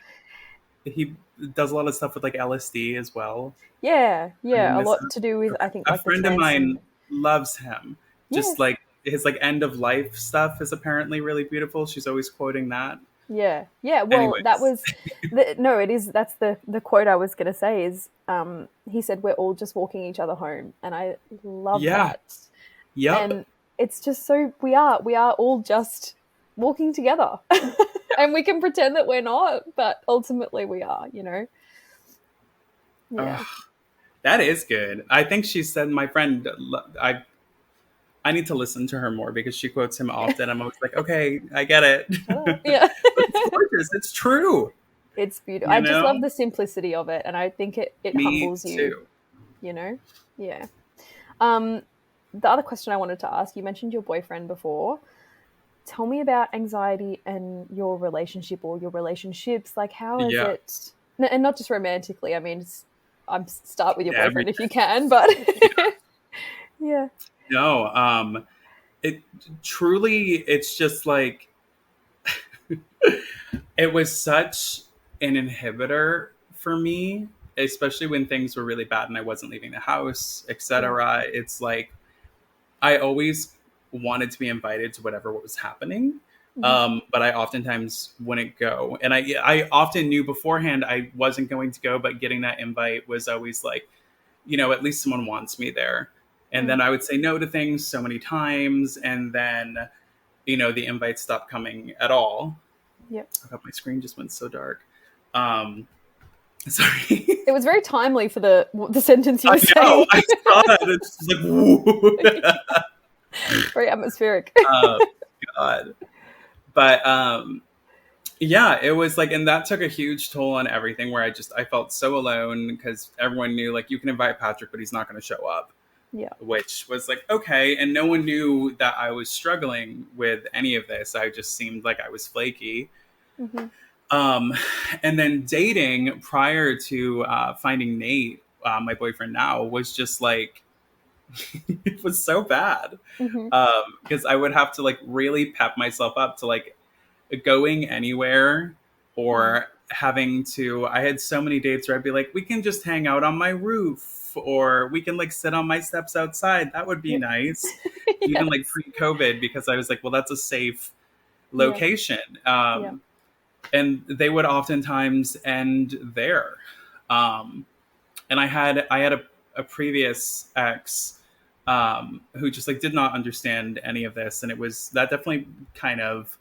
Speaker 2: he does a lot of stuff with like LSD as well.
Speaker 1: Yeah,
Speaker 2: Bringing
Speaker 1: yeah, a
Speaker 2: this
Speaker 1: lot
Speaker 2: up.
Speaker 1: to do with I think
Speaker 2: A
Speaker 1: like the
Speaker 2: friend of mine
Speaker 1: transcend.
Speaker 2: loves him.
Speaker 1: Yeah,
Speaker 2: Just like his like end of life stuff is apparently really beautiful. She's always quoting that.
Speaker 1: yeah, yeah. Well, that
Speaker 2: Anyways,
Speaker 1: was no. It is. That's the quote I was gonna say. Is he said we're all just walking each other home, and I love
Speaker 2: yeah,
Speaker 1: that.
Speaker 2: yep.
Speaker 1: And it's just so we are all just walking together, and we can pretend that we're not, but ultimately we are. Yeah.
Speaker 2: Ugh, that is good. I think she said my friend. I need to listen to her more because she quotes him often. I'm always like, okay, I get it.
Speaker 1: Shut up. Yeah.
Speaker 2: But it's gorgeous. It's true.
Speaker 1: It's beautiful.
Speaker 2: You
Speaker 1: I just
Speaker 2: know,
Speaker 1: love the simplicity of it, and I think it
Speaker 2: me
Speaker 1: humbles you.
Speaker 2: too.
Speaker 1: Yeah. Um, the other question I wanted to ask, you mentioned your boyfriend before. Tell me about anxiety and your relationship or your relationships. Like, how is
Speaker 2: Yeah,
Speaker 1: it? And not just romantically. I mean, start with your
Speaker 2: yeah.
Speaker 1: boyfriend if you can, but yeah.
Speaker 2: No, it truly. It's just like it was such an inhibitor for me, especially when things were really bad and I wasn't leaving the house,
Speaker 1: Yeah.
Speaker 2: etc. It's like I always wanted to be invited to whatever what was happening.
Speaker 1: Hmm.
Speaker 2: But I oftentimes wouldn't go. And I often knew beforehand I wasn't going to go, but getting that invite was always like, at least someone wants me there. And
Speaker 1: Mm.
Speaker 2: then I would say no to things so many times. And then, the invites stopped coming at all.
Speaker 1: Yep.
Speaker 2: Oh God, my screen just went so dark. Um, sorry.
Speaker 1: It was very timely for the sentence you
Speaker 2: I
Speaker 1: were
Speaker 2: know.
Speaker 1: saying.
Speaker 2: I saw that. It's just like, woo.
Speaker 1: Very atmospheric.
Speaker 2: Oh, God. But yeah, it was like, and that took a huge toll on everything where I felt so alone because everyone knew like you can invite Patrick, but he's not going to show up,
Speaker 1: Yeah.
Speaker 2: which was like, okay. And no one knew that I was struggling with any of this. I just seemed like I was flaky.
Speaker 1: Hmm.
Speaker 2: Um, and then dating prior to finding Nate, my boyfriend now, was just like, it was so bad.
Speaker 1: Hmm.
Speaker 2: Because I would have to like really pep myself up to like going anywhere
Speaker 1: Mm.
Speaker 2: or having to. I had so many dates where I'd be like, we can just hang out on my roof or we can like sit on my steps outside. That would be
Speaker 1: Yeah.
Speaker 2: nice. Even like
Speaker 1: Yes.
Speaker 2: pre-COVID, because I was like, well, that's a safe
Speaker 1: Yeah.
Speaker 2: location.
Speaker 1: Yeah.
Speaker 2: And they would oftentimes end there. Um, and I had a previous ex who just like did not understand any of this, and it was that definitely kind of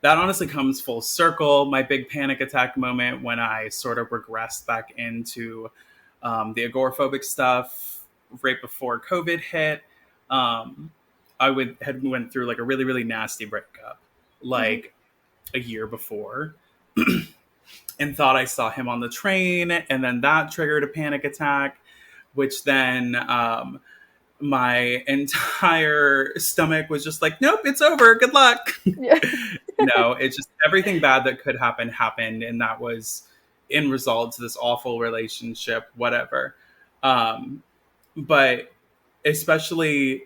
Speaker 2: that honestly comes full circle. My big panic attack moment when I sort of regressed back into the agoraphobic stuff right before COVID hit. Um, had went through like a really really nasty breakup,
Speaker 1: Hmm.
Speaker 2: like a year before, and thought I saw him on the train, and then that triggered a panic attack, which then my entire stomach was just like, nope, it's over. Good luck.
Speaker 1: Yeah.
Speaker 2: It's just everything bad that could happen happened, and that was in result to this awful relationship, whatever. Um, but especially,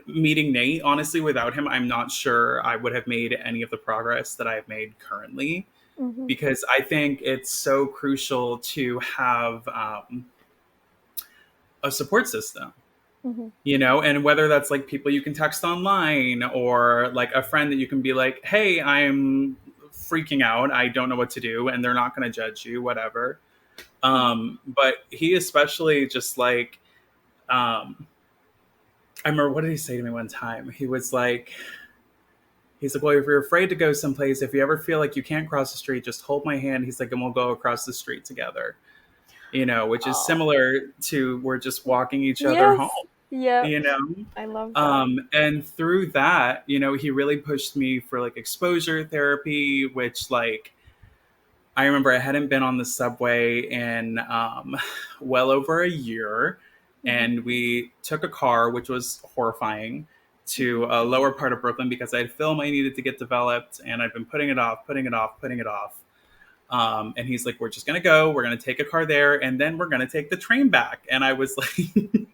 Speaker 2: meeting Nate, honestly, without him, I'm not sure I would have made any of the progress that I've made currently
Speaker 1: Hmm.
Speaker 2: because I think it's so crucial to have a support system,
Speaker 1: Hmm.
Speaker 2: and whether that's like people you can text online or like a friend that you can be like, hey, I'm freaking out. I don't know what to do. And they're not going to judge you, whatever.
Speaker 1: Hmm.
Speaker 2: But he especially just like, I remember, what did he say to me one time? He's like, well, if you're afraid to go someplace, if you ever feel like you can't cross the street, just hold my hand. He's like, and we'll go across the street together, which is
Speaker 1: Oh.
Speaker 2: similar to we're just walking each other home,
Speaker 1: Yes. Yeah.
Speaker 2: you know?
Speaker 1: I love that.
Speaker 2: And through that, he really pushed me for like exposure therapy, which like, I remember I hadn't been on the subway in well over a year.
Speaker 1: Hmm.
Speaker 2: And we took a car, which was horrifying,
Speaker 1: Hmm.
Speaker 2: to a lower part of Brooklyn because I had film I needed to get developed, and I'd been putting it off, putting it off, putting it off. And he's like, we're just going to go. We're going to take a car there, and then we're going to take the train back. And I was like,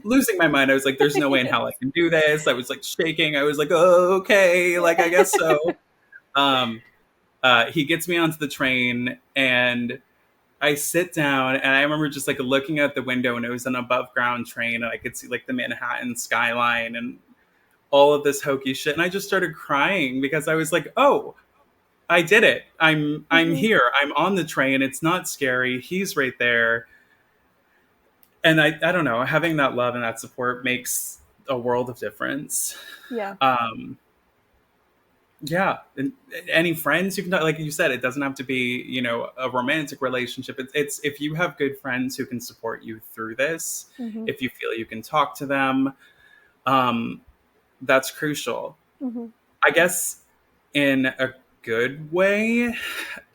Speaker 2: losing my mind. I was like, there's no way in hell I can do this. I was like shaking. I was like, oh, okay, like I guess so. Um, he gets me onto the train, and I sit down, and I remember just like looking out the window, and it was an above ground train, and I could see like the Manhattan skyline and all of this hokey shit. And I just started crying because I was like, oh, I did it. I'm
Speaker 1: Mhm.
Speaker 2: here. I'm on the train. It's not scary. He's right there. And I don't know, having that love and that support makes a world of difference.
Speaker 1: Yeah.
Speaker 2: Um, yeah. And any friends you can talk, like you said, it doesn't have to be, a romantic relationship. It's if you have good friends who can support you through this,
Speaker 1: Mhm.
Speaker 2: if you feel you can talk to them, um, that's crucial.
Speaker 1: Mhm.
Speaker 2: I guess in a good way,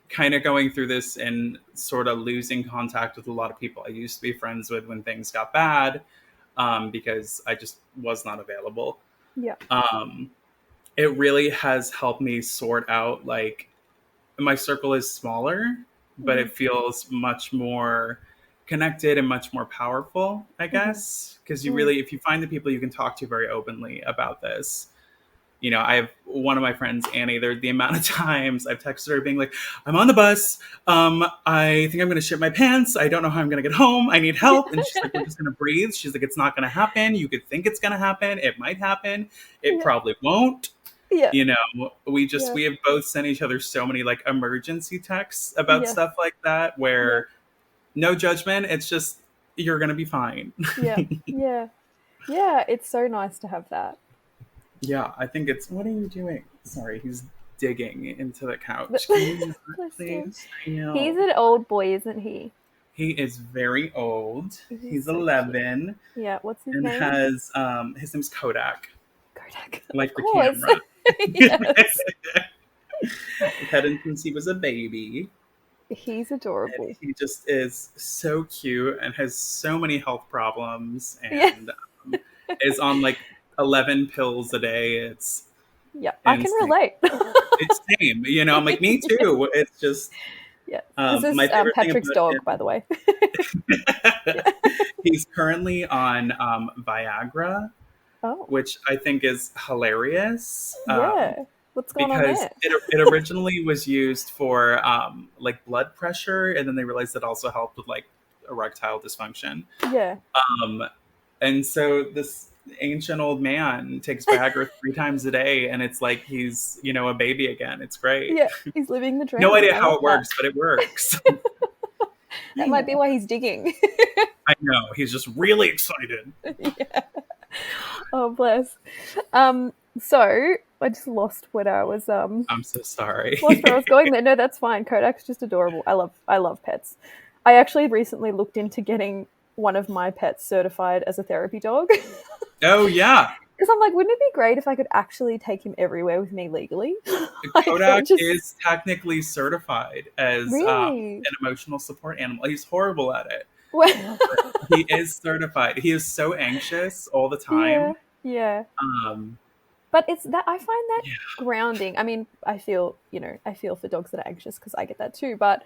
Speaker 2: kind of going through this and sort of losing contact with a lot of people I used to be friends with when things got bad, because I just was not available.
Speaker 1: Yeah.
Speaker 2: Um, it really has helped me sort out, like, my circle is smaller, but
Speaker 1: Mhm.
Speaker 2: it feels much more connected and much more powerful, I
Speaker 1: Mhm.
Speaker 2: guess. Because
Speaker 1: Mm.
Speaker 2: if you find the people you can talk to very openly about this, I have one of my friends, Annie, the amount of times I've texted her being like, I'm on the bus. I think I'm going to shit my pants. I don't know how I'm going to get home. I need help. And she's like, we're just going to breathe. She's like, it's not going to happen. You could think it's going to happen. It might happen. It
Speaker 1: Yeah.
Speaker 2: probably won't.
Speaker 1: Yeah.
Speaker 2: We
Speaker 1: Yeah.
Speaker 2: have both sent each other so many like emergency texts about
Speaker 1: Yes.
Speaker 2: stuff like that
Speaker 1: Yeah.
Speaker 2: where no judgment. It's just, you're going to be fine.
Speaker 1: Yeah. Yeah. Yeah. It's so nice to have that.
Speaker 2: Yeah, I think it's. What are you doing? Sorry, he's digging into the couch. Can you not,
Speaker 1: Bless him.
Speaker 2: please? I
Speaker 1: He's
Speaker 2: know.
Speaker 1: an old boy, isn't he?
Speaker 2: He is very old.
Speaker 1: He's
Speaker 2: He's
Speaker 1: so cute.
Speaker 2: 11
Speaker 1: Yeah. What's his
Speaker 2: and
Speaker 1: name?
Speaker 2: has his name's Kodak,
Speaker 1: Kodak. Of
Speaker 2: like the
Speaker 1: course.
Speaker 2: camera.
Speaker 1: Yes.
Speaker 2: I've had him since he was a baby.
Speaker 1: He's
Speaker 2: And
Speaker 1: adorable.
Speaker 2: he just is so cute and has so many health problems
Speaker 1: Yeah.
Speaker 2: and is on like 11 pills a day. It's
Speaker 1: Yeah. I can
Speaker 2: insane.
Speaker 1: relate.
Speaker 2: It's same, I'm like, me
Speaker 1: Yeah.
Speaker 2: too. It's just
Speaker 1: Yeah. This
Speaker 2: my
Speaker 1: is
Speaker 2: favorite thing
Speaker 1: Patrick's
Speaker 2: about
Speaker 1: dog, by the way.
Speaker 2: him.
Speaker 1: Yeah.
Speaker 2: He's currently on Viagra,
Speaker 1: Oh.
Speaker 2: which I think is hilarious,
Speaker 1: Yeah. What's going on
Speaker 2: because
Speaker 1: there?
Speaker 2: it originally was used for like blood pressure, and then they realized it also helped with like erectile dysfunction.
Speaker 1: Yeah.
Speaker 2: Um, and so this ancient old man takes Viagra 3 times a day, and it's like he's a baby again. It's great.
Speaker 1: Yeah. He's living the
Speaker 2: No
Speaker 1: dream.
Speaker 2: idea
Speaker 1: I
Speaker 2: how
Speaker 1: love
Speaker 2: it
Speaker 1: that.
Speaker 2: works, but it works.
Speaker 1: That might be why he's digging.
Speaker 2: I know. He's just really excited.
Speaker 1: Yeah. Oh, bless. So I just lost what I was
Speaker 2: I'm so sorry.
Speaker 1: lost where I was going there. No, that's fine. Kodak's just adorable. I love pets. I actually recently looked into getting one of my pets certified as a therapy dog.
Speaker 2: Oh, yeah.
Speaker 1: Because I'm like, wouldn't it be great if I could actually take him everywhere with me legally? Like,
Speaker 2: Kodak
Speaker 1: just
Speaker 2: is technically certified as
Speaker 1: really.
Speaker 2: an emotional support animal. He's horrible at it.
Speaker 1: Well,
Speaker 2: He is certified. He is so anxious all the
Speaker 1: yeah,
Speaker 2: time.
Speaker 1: yeah.
Speaker 2: Um,
Speaker 1: But it's that I find that
Speaker 2: yeah.
Speaker 1: grounding. I mean, I feel for dogs that are anxious because I get that too. But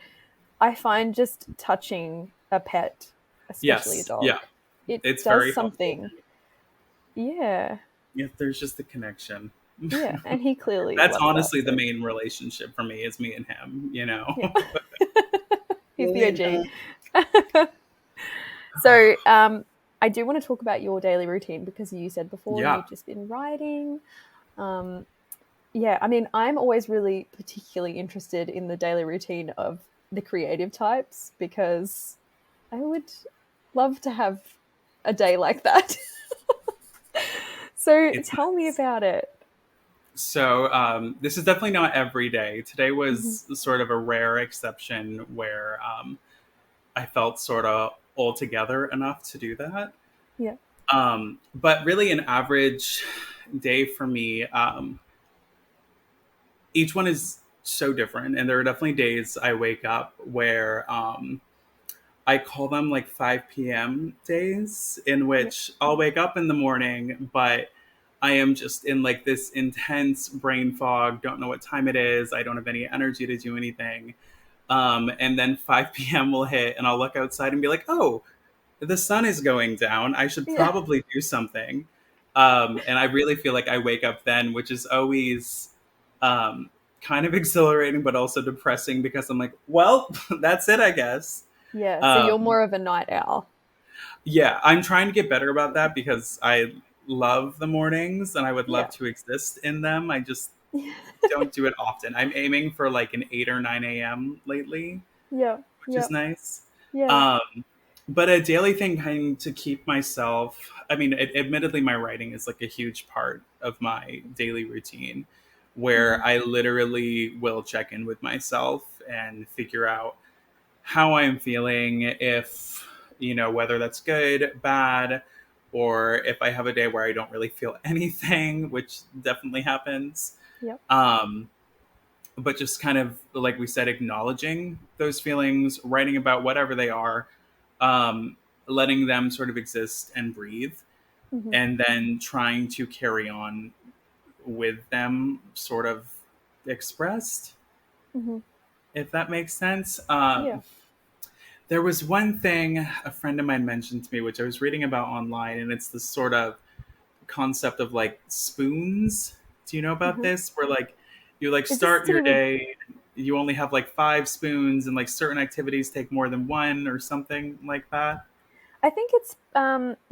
Speaker 1: I find just touching a pet, especially a
Speaker 2: Yes. Yeah.
Speaker 1: dog, it
Speaker 2: It's
Speaker 1: does
Speaker 2: very helpful.
Speaker 1: something. Yeah,
Speaker 2: Yeah, there's just a connection.
Speaker 1: yeah. And he clearly
Speaker 2: That's
Speaker 1: loves that.
Speaker 2: honestly the
Speaker 1: So
Speaker 2: main relationship for me is me and him.
Speaker 1: yeah, he's the OG. So I do want to talk about your daily routine because you said before
Speaker 2: Yeah.
Speaker 1: you've just been writing. Um, yeah, I mean, I'm always really particularly interested in the daily routine of the creative types because I would love to have a day like that. So
Speaker 2: It's
Speaker 1: tell me
Speaker 2: nice.
Speaker 1: about it.
Speaker 2: So this is definitely not every day. Today
Speaker 1: Mm-hmm.
Speaker 2: was sort of a rare exception where I felt sort of all together enough to do that.
Speaker 1: Yeah.
Speaker 2: But really, an average day for me, each one is so different. And there are definitely days I wake up where I call them like 5 p.m. days, in
Speaker 1: Yeah.
Speaker 2: which I'll wake up in the morning, but I am just in like this intense brain fog, don't know what time it is. I don't have any energy to do anything. And then 5 p.m. will hit, and I'll look outside and be like, oh, the sun is going down. I should
Speaker 1: Yeah.
Speaker 2: probably do something. And I really feel like I wake up then, which is always um, kind of exhilarating, but also depressing because I'm like, well, that's it, I guess.
Speaker 1: Yeah. So you're
Speaker 2: Um,
Speaker 1: more of a night owl.
Speaker 2: yeah, I'm trying to get better about that because I love the mornings and I would love
Speaker 1: Yeah.
Speaker 2: to exist in them. I just don't do it often. I'm aiming for like an 8 or 9 a.m. lately,
Speaker 1: Yeah.
Speaker 2: which is
Speaker 1: Yeah.
Speaker 2: nice.
Speaker 1: Yeah.
Speaker 2: Um, but a daily thing kind to keep myself, I mean, admittedly, my writing is like a huge part of my daily routine
Speaker 1: Mm-hmm.
Speaker 2: where I literally will check in with myself and figure out how I'm feeling, if, whether that's good, bad, or if I have a day where I don't really feel anything, which definitely happens.
Speaker 1: Yep.
Speaker 2: Um, but just kind of like we said, acknowledging those feelings, writing about whatever they are, um, letting them sort of exist and breathe,
Speaker 1: Mm-hmm.
Speaker 2: and then trying to carry on with them sort of expressed,
Speaker 1: Mm-hmm.
Speaker 2: if that makes sense.
Speaker 1: Yeah.
Speaker 2: There was one thing a friend of mine mentioned to me, which I was reading about online, and it's this sort of concept of like spoons. Do you know about
Speaker 1: Mm-hmm.
Speaker 2: this? Where like you like
Speaker 1: Is this
Speaker 2: start
Speaker 1: to
Speaker 2: your
Speaker 1: do with?
Speaker 2: day, you only have like 5 spoons, and like certain activities take more than one, or something like that.
Speaker 1: I think it's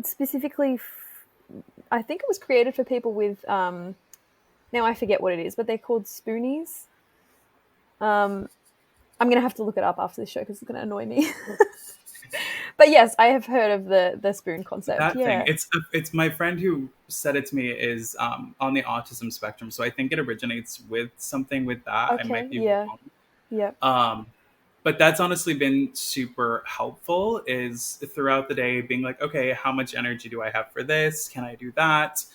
Speaker 1: specifically. I think it was created for people with. Now I forget what it is, but they're called Spoonies. Um, I'm gonna have to look it up after this show because it's gonna annoy me. But yes, I have heard of the spoon concept.
Speaker 2: That thing,
Speaker 1: Yeah.
Speaker 2: it's my friend who said it to me, is on the autism spectrum, so I think it originates with something with that. I
Speaker 1: Okay.
Speaker 2: might be
Speaker 1: Yeah.
Speaker 2: wrong.
Speaker 1: Yeah.
Speaker 2: Um, but that's honestly been super helpful, is throughout the day being like, okay, how much energy do I have for this? Can I do that?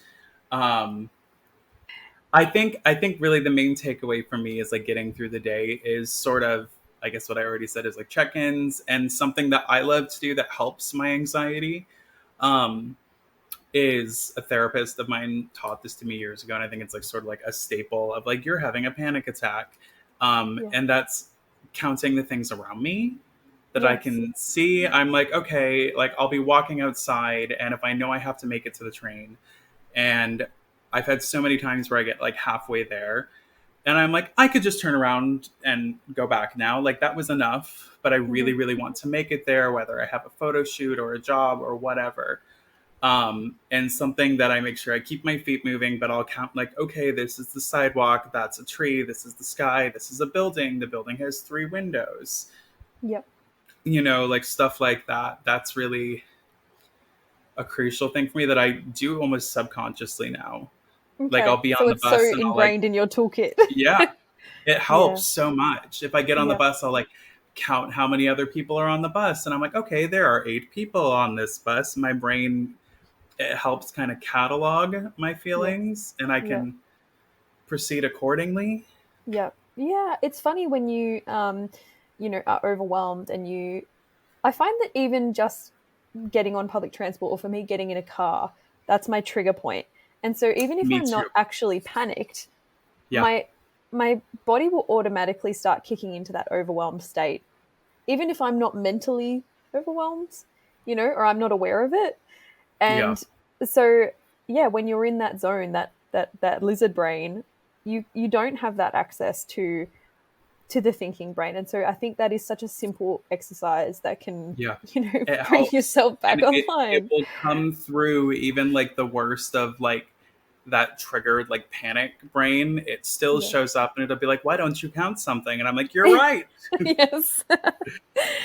Speaker 2: Um, I think really the main takeaway for me is like getting through the day is sort of, I guess what I already said is like check-ins, and something that I love to do that helps my anxiety. Um, is a therapist of mine taught this to me years ago, and I think it's like sort of like a staple of like, you're having a panic attack,
Speaker 1: Yeah.
Speaker 2: and that's counting the things around me that I
Speaker 1: Yes.
Speaker 2: can see. I'm like, okay, like I'll be walking outside, and if I know I have to make it to the train, and I've had so many times where I get like halfway there, and I'm like, I could just turn around and go back now. Like that was enough, but I
Speaker 1: Mm-hmm.
Speaker 2: really, really want to make it there, whether I have a photo shoot or a job or whatever. And something that I make sure I keep my feet moving, but I'll count like, okay, this is the sidewalk, that's a tree, this is the sky, this is a building, the building has 3 windows,
Speaker 1: Yep.
Speaker 2: like stuff like that. That's really a crucial thing for me that I do almost subconsciously now. Like I'll
Speaker 1: Okay.
Speaker 2: be
Speaker 1: So
Speaker 2: on the
Speaker 1: it's so
Speaker 2: bus and I'll like,
Speaker 1: ingrained in your toolkit.
Speaker 2: yeah, it
Speaker 1: Yeah.
Speaker 2: helps so much. If I get on the
Speaker 1: Yep.
Speaker 2: bus, I'll like count how many other people are on the bus, and I'm like, okay, there are 8 people on this bus. My brain, it helps kind of catalog my
Speaker 1: Yes.
Speaker 2: feelings, and I
Speaker 1: Yep.
Speaker 2: can proceed accordingly.
Speaker 1: Yep. Yeah. It's funny when are overwhelmed and I find that even just getting on public transport or for me getting in a car, that's my trigger point. And so even if
Speaker 2: Me
Speaker 1: I'm
Speaker 2: too.
Speaker 1: not actually panicked,
Speaker 2: Yeah.
Speaker 1: my my body will automatically start kicking into that overwhelmed state, even if I'm not mentally overwhelmed, or I'm not aware of it.
Speaker 2: Yeah.
Speaker 1: And so, yeah, when you're in that zone, that lizard brain, you don't have that access to the thinking brain. And so I think that is such a simple exercise that can,
Speaker 2: Yeah. It
Speaker 1: bring
Speaker 2: helps.
Speaker 1: yourself back
Speaker 2: And it
Speaker 1: online.
Speaker 2: will come through even like the worst of like that triggered like panic brain. It still
Speaker 1: Yeah.
Speaker 2: shows up and it'll be like, why don't you count something? And I'm like, you're right.
Speaker 1: Yes.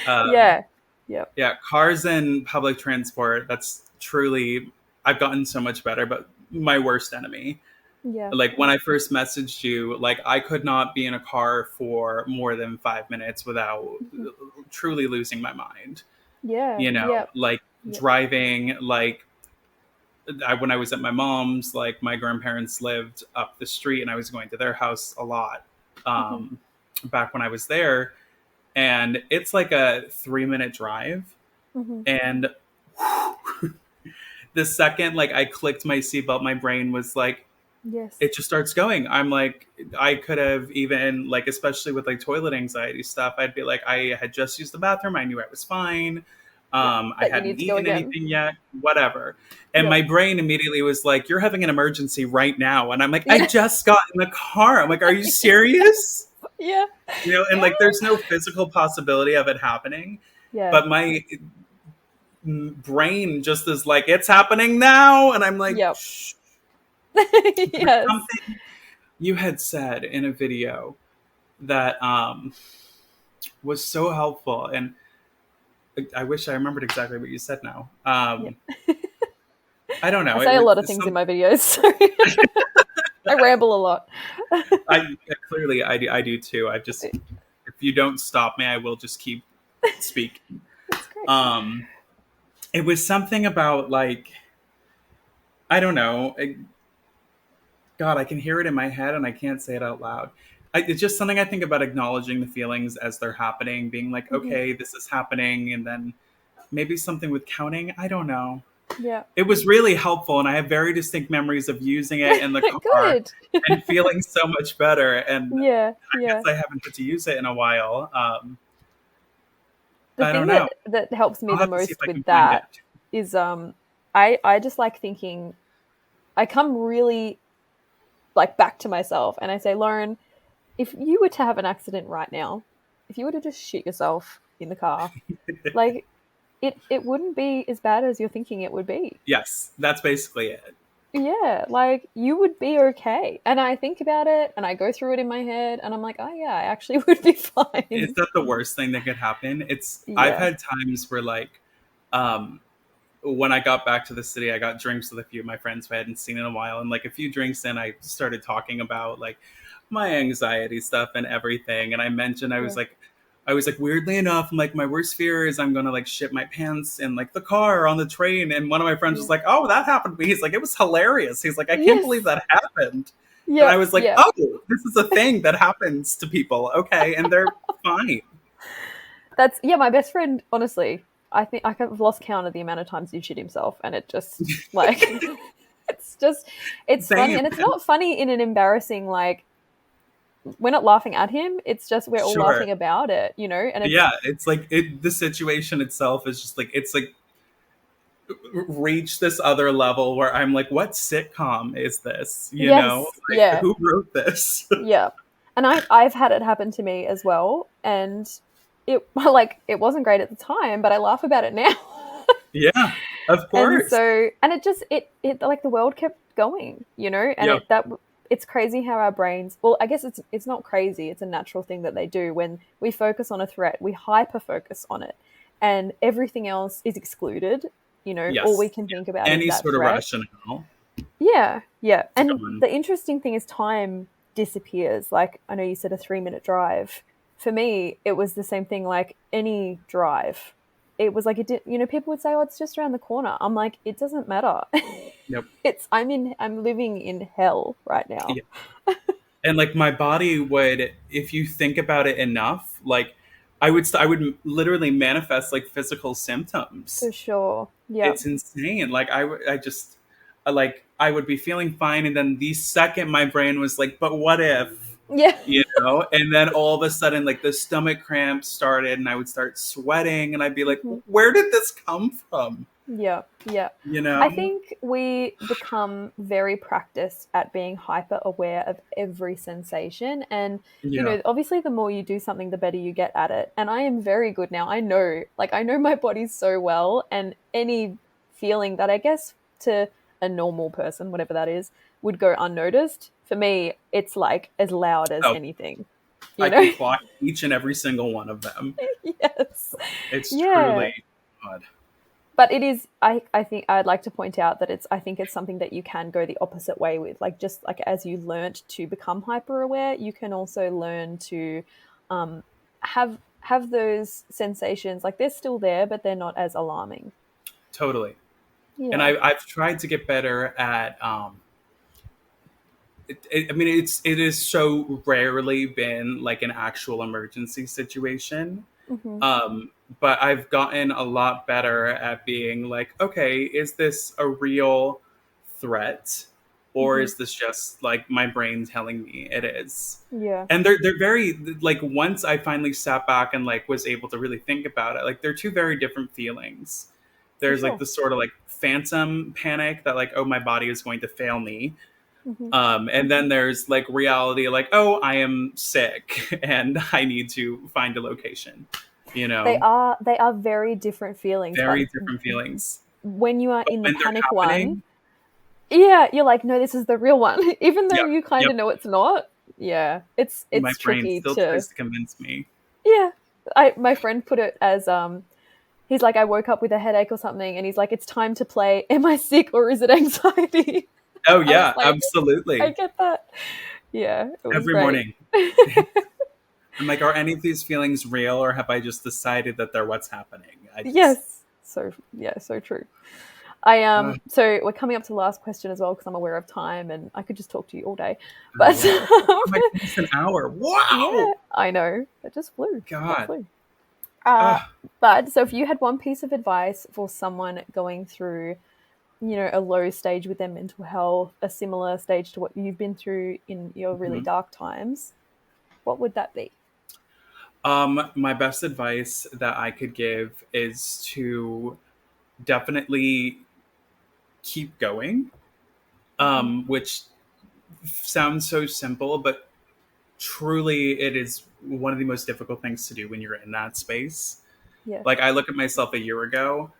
Speaker 2: Um,
Speaker 1: Yeah. Yep.
Speaker 2: yeah, cars and public transport, that's truly, I've gotten so much better, but my worst enemy.
Speaker 1: Yeah.
Speaker 2: Like when I first messaged you, like I could not be in a car for more than 5 minutes without
Speaker 1: Mhm.
Speaker 2: truly losing my mind.
Speaker 1: Yeah. Yep.
Speaker 2: Like
Speaker 1: Yep.
Speaker 2: driving, like when I was at my mom's, like my grandparents lived up the street and I was going to their house a lot
Speaker 1: Mhm.
Speaker 2: back when I was there. And it's like a 3 minute drive.
Speaker 1: Mhm.
Speaker 2: And the second like I clicked my seatbelt, my brain was like,
Speaker 1: Yes.
Speaker 2: it just starts going. I'm like, I could have even like, especially with like toilet anxiety stuff, I'd be like, I had just used the bathroom. I knew I was fine. I
Speaker 1: That you
Speaker 2: hadn't
Speaker 1: need to go
Speaker 2: eaten
Speaker 1: again.
Speaker 2: anything yet, whatever. And
Speaker 1: Yep.
Speaker 2: my brain immediately was like, "You're having an emergency right now." And I'm like, "I
Speaker 1: Yeah.
Speaker 2: just got in the car." I'm like, "Are you serious?"
Speaker 1: Yeah.
Speaker 2: And like, there's no physical possibility of it happening,
Speaker 1: Yeah.
Speaker 2: but my brain just is like, "It's happening now," and I'm like,
Speaker 1: Yep.
Speaker 2: "Shh." There's
Speaker 1: Yes.
Speaker 2: something you had said in a video that was so helpful, and I wish I remembered exactly what you said now.
Speaker 1: Yeah.
Speaker 2: I don't
Speaker 1: I
Speaker 2: know. It
Speaker 1: say a
Speaker 2: was
Speaker 1: lot of things in
Speaker 2: some.
Speaker 1: my videos, so I ramble a lot.
Speaker 2: I clearly I do too. I just, if you don't stop me, I will just keep speaking.
Speaker 1: It's great.
Speaker 2: Um, it was something about like, I don't know. God, I can hear it in my head and I can't say it out loud. It's just something I think about, acknowledging the feelings as they're happening, being like,
Speaker 1: Mhm.
Speaker 2: okay, this is happening, and then maybe something with counting. I don't know.
Speaker 1: Yeah.
Speaker 2: It was really helpful, and I have very distinct memories of using it in the car
Speaker 1: Good.
Speaker 2: and feeling so much better. And
Speaker 1: Yeah.
Speaker 2: I guess
Speaker 1: Yeah.
Speaker 2: I haven't had to use it in a while.
Speaker 1: The
Speaker 2: I
Speaker 1: thing
Speaker 2: don't know.
Speaker 1: that helps me
Speaker 2: I'll
Speaker 1: the
Speaker 2: have to see if
Speaker 1: most
Speaker 2: I can
Speaker 1: with
Speaker 2: find
Speaker 1: that
Speaker 2: it.
Speaker 1: is I just like thinking I come really like back to myself and I say, Lauren, if you were to have an accident right now, if you were to just shit yourself in the car, like it wouldn't be as bad as you're thinking it would be.
Speaker 2: Yes, that's basically it.
Speaker 1: Yeah, like you would be okay. And I think about it and I go through it in my head and I'm like, oh yeah, I actually would be
Speaker 2: Is
Speaker 1: fine.
Speaker 2: that the worst thing that could happen? I've
Speaker 1: Yeah.
Speaker 2: had times where like, um, when I got back to the city, I got drinks with a few of my friends who I hadn't seen in a while, and like a few drinks in, I started talking about like my anxiety stuff and everything. And I mentioned
Speaker 1: Yeah.
Speaker 2: I was like, weirdly enough, I'm like, my worst fear is I'm gonna like shit my pants in like the car or on the train. And one of my friends
Speaker 1: Yeah.
Speaker 2: was like, "Oh, that happened to me." He's like, "It was hilarious." He's like, "I can't believe
Speaker 1: Yes.
Speaker 2: that happened." And I
Speaker 1: Yep.
Speaker 2: was like,
Speaker 1: Yep.
Speaker 2: "Oh, this is a thing that happens to people, okay?" And they're fine.
Speaker 1: That's yeah, my best friend, honestly, I think I've lost count of the amount of times he shit himself and it just like it's just it's funny
Speaker 2: Same.
Speaker 1: and it's not funny in an embarrassing like we're not laughing at him, it's just we're all
Speaker 2: Sure.
Speaker 1: laughing about it, and it's
Speaker 2: Yeah, it's like the situation itself is just like, it's like reached this other level where I'm like, what sitcom is this?
Speaker 1: yes,
Speaker 2: Like,
Speaker 1: yeah.
Speaker 2: who wrote this?
Speaker 1: Yeah. And I've had it happen to me as well and it like it wasn't great at the time, but I laugh about it now.
Speaker 2: Yeah, of
Speaker 1: And
Speaker 2: course.
Speaker 1: so and it just it like the world kept going, and
Speaker 2: Yep.
Speaker 1: it's crazy how our brains, well, I guess it's not crazy, it's a natural thing that they do. When we focus on a threat, we hyper focus on it and everything else is excluded. All we
Speaker 2: Yes.
Speaker 1: can think about is
Speaker 2: Any
Speaker 1: that
Speaker 2: sort of
Speaker 1: threat.
Speaker 2: rationale
Speaker 1: Yeah, yeah.
Speaker 2: is
Speaker 1: And
Speaker 2: gone.
Speaker 1: the interesting thing is time disappears. Like I know you said a 3-minute drive. For me, it was the same thing like any drive. It was like it did, people would say, "Oh, it's just around the corner." I'm like, "It doesn't matter."
Speaker 2: Yep.
Speaker 1: I'm living in hell right now.
Speaker 2: Yeah. And like my body would, if you think about it enough, like I would literally manifest like physical symptoms.
Speaker 1: For sure. Yep.
Speaker 2: It's insane. Like I just, like I would be feeling fine, and then the second my brain was like, "But what if?"
Speaker 1: Yeah.
Speaker 2: And then all of a sudden, like the stomach cramps started, and I would start sweating, and I'd be like,
Speaker 1: Mhm.
Speaker 2: "Where did this come from?"
Speaker 1: Yeah. Yeah.
Speaker 2: You
Speaker 1: I
Speaker 2: know?
Speaker 1: think we become very practiced at being hyper aware of every sensation. And,
Speaker 2: Yeah.
Speaker 1: obviously, the more you do something, the better you get at it. And I am very good now. I know my body so well. And any feeling that I guess to a normal person, whatever that is, would go unnoticed. For me, it's like as loud as
Speaker 2: Oh,
Speaker 1: anything,
Speaker 2: I
Speaker 1: you
Speaker 2: can
Speaker 1: know?
Speaker 2: clock each and every single one of them.
Speaker 1: Yes.
Speaker 2: It's truly
Speaker 1: Yeah.
Speaker 2: odd.
Speaker 1: But it is I think I'd like to point out that I think it's something that you can go the opposite way with. Like just like as you learnt to become hyper aware, you can also learn to um have those sensations like they're still there but they're not as alarming.
Speaker 2: Totally. And
Speaker 1: Yeah.
Speaker 2: I've tried to get better at I mean, it is so rarely been like an actual emergency situation.
Speaker 1: Hmm.
Speaker 2: But I've gotten a lot better at being like, okay, is this a real threat? or is this just like my brain telling me it is?
Speaker 1: Yeah.
Speaker 2: And they're very like, once I finally sat back and like was able to really think about it, like they're two very different feelings.
Speaker 1: For
Speaker 2: There's like
Speaker 1: sure.
Speaker 2: this sort of like phantom panic that like, oh, my body is going to fail me.
Speaker 1: Mhm.
Speaker 2: And then there's like reality, like, oh, I am sick and I need to find a location, you
Speaker 1: They
Speaker 2: know?
Speaker 1: are very different feelings.
Speaker 2: Very
Speaker 1: Like
Speaker 2: different feelings.
Speaker 1: when you are
Speaker 2: But
Speaker 1: in the
Speaker 2: when they're
Speaker 1: panic one,
Speaker 2: happening,
Speaker 1: yeah, you're like, no, this is the real one, even though
Speaker 2: yep,
Speaker 1: you kind
Speaker 2: yep,
Speaker 1: of know it's not. Yeah,
Speaker 2: my
Speaker 1: it's
Speaker 2: brain
Speaker 1: tricky
Speaker 2: still
Speaker 1: to.
Speaker 2: tries to convince me.
Speaker 1: Yeah, my friend put it as he's like, I woke up with a headache or something, and he's like, it's time to play. Am I sick or is it anxiety?
Speaker 2: Oh,
Speaker 1: I was
Speaker 2: yeah,
Speaker 1: like, I
Speaker 2: absolutely.
Speaker 1: get that. Yeah, it was
Speaker 2: Every
Speaker 1: great.
Speaker 2: morning. I'm like, are any of these feelings real, or have I just decided that they're what's happening? I just,
Speaker 1: Yes, so yeah, so true. I
Speaker 2: uh,
Speaker 1: so we're coming up to the last question as well because I'm aware of time and I could just talk to you all day.
Speaker 2: oh,
Speaker 1: But
Speaker 2: yeah. Oh my goodness, an hour.
Speaker 1: yeah,
Speaker 2: Wow.
Speaker 1: I know. It just flew. It
Speaker 2: God.
Speaker 1: flew. Uh,
Speaker 2: Uh,
Speaker 1: but so if you had one piece of advice for someone going through, a low stage with their mental health, a similar stage to what you've been through in your really
Speaker 2: mhm.
Speaker 1: dark times, what would that be?
Speaker 2: My best advice that I could give is to definitely keep going,
Speaker 1: Mm-hmm.
Speaker 2: which sounds so simple, but truly it is one of the most difficult things to do when you're in that space.
Speaker 1: Yes.
Speaker 2: Like, I look at myself a year ago,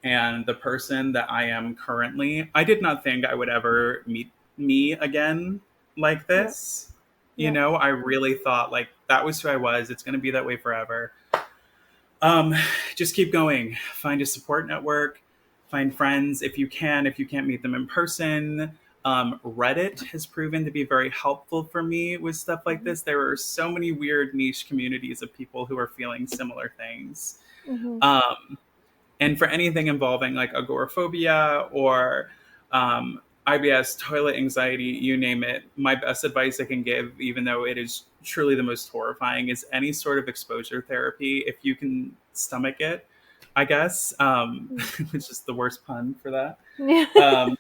Speaker 2: and the person that I am currently, I did not think I would ever meet me again like
Speaker 1: Yeah.
Speaker 2: this. You
Speaker 1: Yeah.
Speaker 2: know, I really thought like that was who I was. It's going to be that way forever. Um, just keep going. Find a support network. Find friends if you can. If you can't meet them in person, Reddit has proven to be very helpful for me with stuff like
Speaker 1: Mm-hmm.
Speaker 2: this. There are so many weird niche communities of people who are feeling similar things.
Speaker 1: Mm-hmm.
Speaker 2: Um, and for anything involving like agoraphobia or IBS, toilet anxiety, you name it, my best advice I can give, even though it is truly the most horrifying, is any sort of exposure therapy if you can stomach it, I guess, which is the worst pun for that.
Speaker 1: Yeah.
Speaker 2: Um,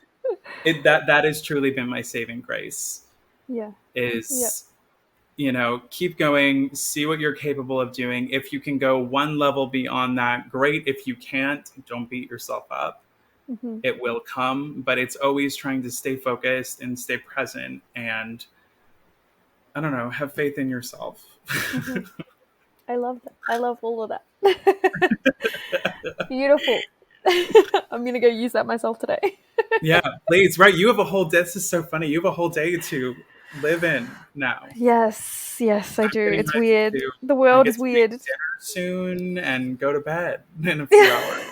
Speaker 2: that has truly been my saving grace.
Speaker 1: Yeah. Yeah.
Speaker 2: Is, keep going, see what you're capable of doing. If you can go one level beyond that, great. If you can't, don't beat yourself up.
Speaker 1: Mm-hmm.
Speaker 2: It will come, but it's always trying to stay focused and stay present and, I don't know, have faith in yourself.
Speaker 1: Mm-hmm. I love that. I love all of that. Beautiful. I'm gonna go use that myself today.
Speaker 2: Yeah, please. Right. You have a whole day. This is so funny. You have a whole day to live in now.
Speaker 1: Yes, yes, I
Speaker 2: I'm
Speaker 1: do.
Speaker 2: getting
Speaker 1: It's
Speaker 2: ready
Speaker 1: weird.
Speaker 2: to,
Speaker 1: The
Speaker 2: I
Speaker 1: world
Speaker 2: get
Speaker 1: is
Speaker 2: to make
Speaker 1: weird.
Speaker 2: dinner soon and go to bed in a few hours.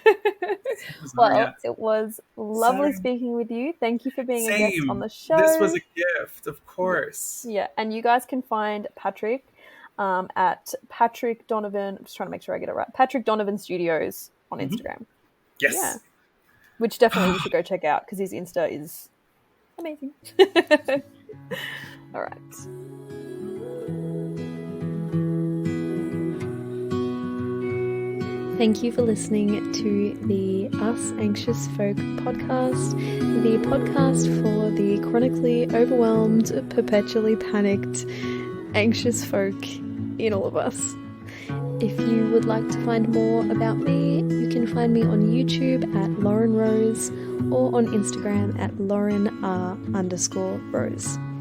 Speaker 2: Bizarre,
Speaker 1: Well,
Speaker 2: yeah.
Speaker 1: it was lovely
Speaker 2: Same.
Speaker 1: speaking with you. Thank you for being a guest on
Speaker 2: Same.
Speaker 1: the
Speaker 2: This was
Speaker 1: show.
Speaker 2: a gift, of
Speaker 1: Yeah,
Speaker 2: course.
Speaker 1: yeah. And you guys can find Patrick at Patrick Donovan. I'm just trying to make sure I get it right. Patrick Donovan Studios on
Speaker 2: Mhm.
Speaker 1: Instagram. Yeah,
Speaker 2: Yes.
Speaker 1: which definitely you should go check out because his Insta is amazing. All right. Thank you for listening to the Us Anxious Folk podcast, the podcast for the chronically overwhelmed, perpetually panicked, anxious folk in all of us. If you would like to find more about me, you can find me on YouTube at Lauren Rose or on Instagram at Lauren R_Rose.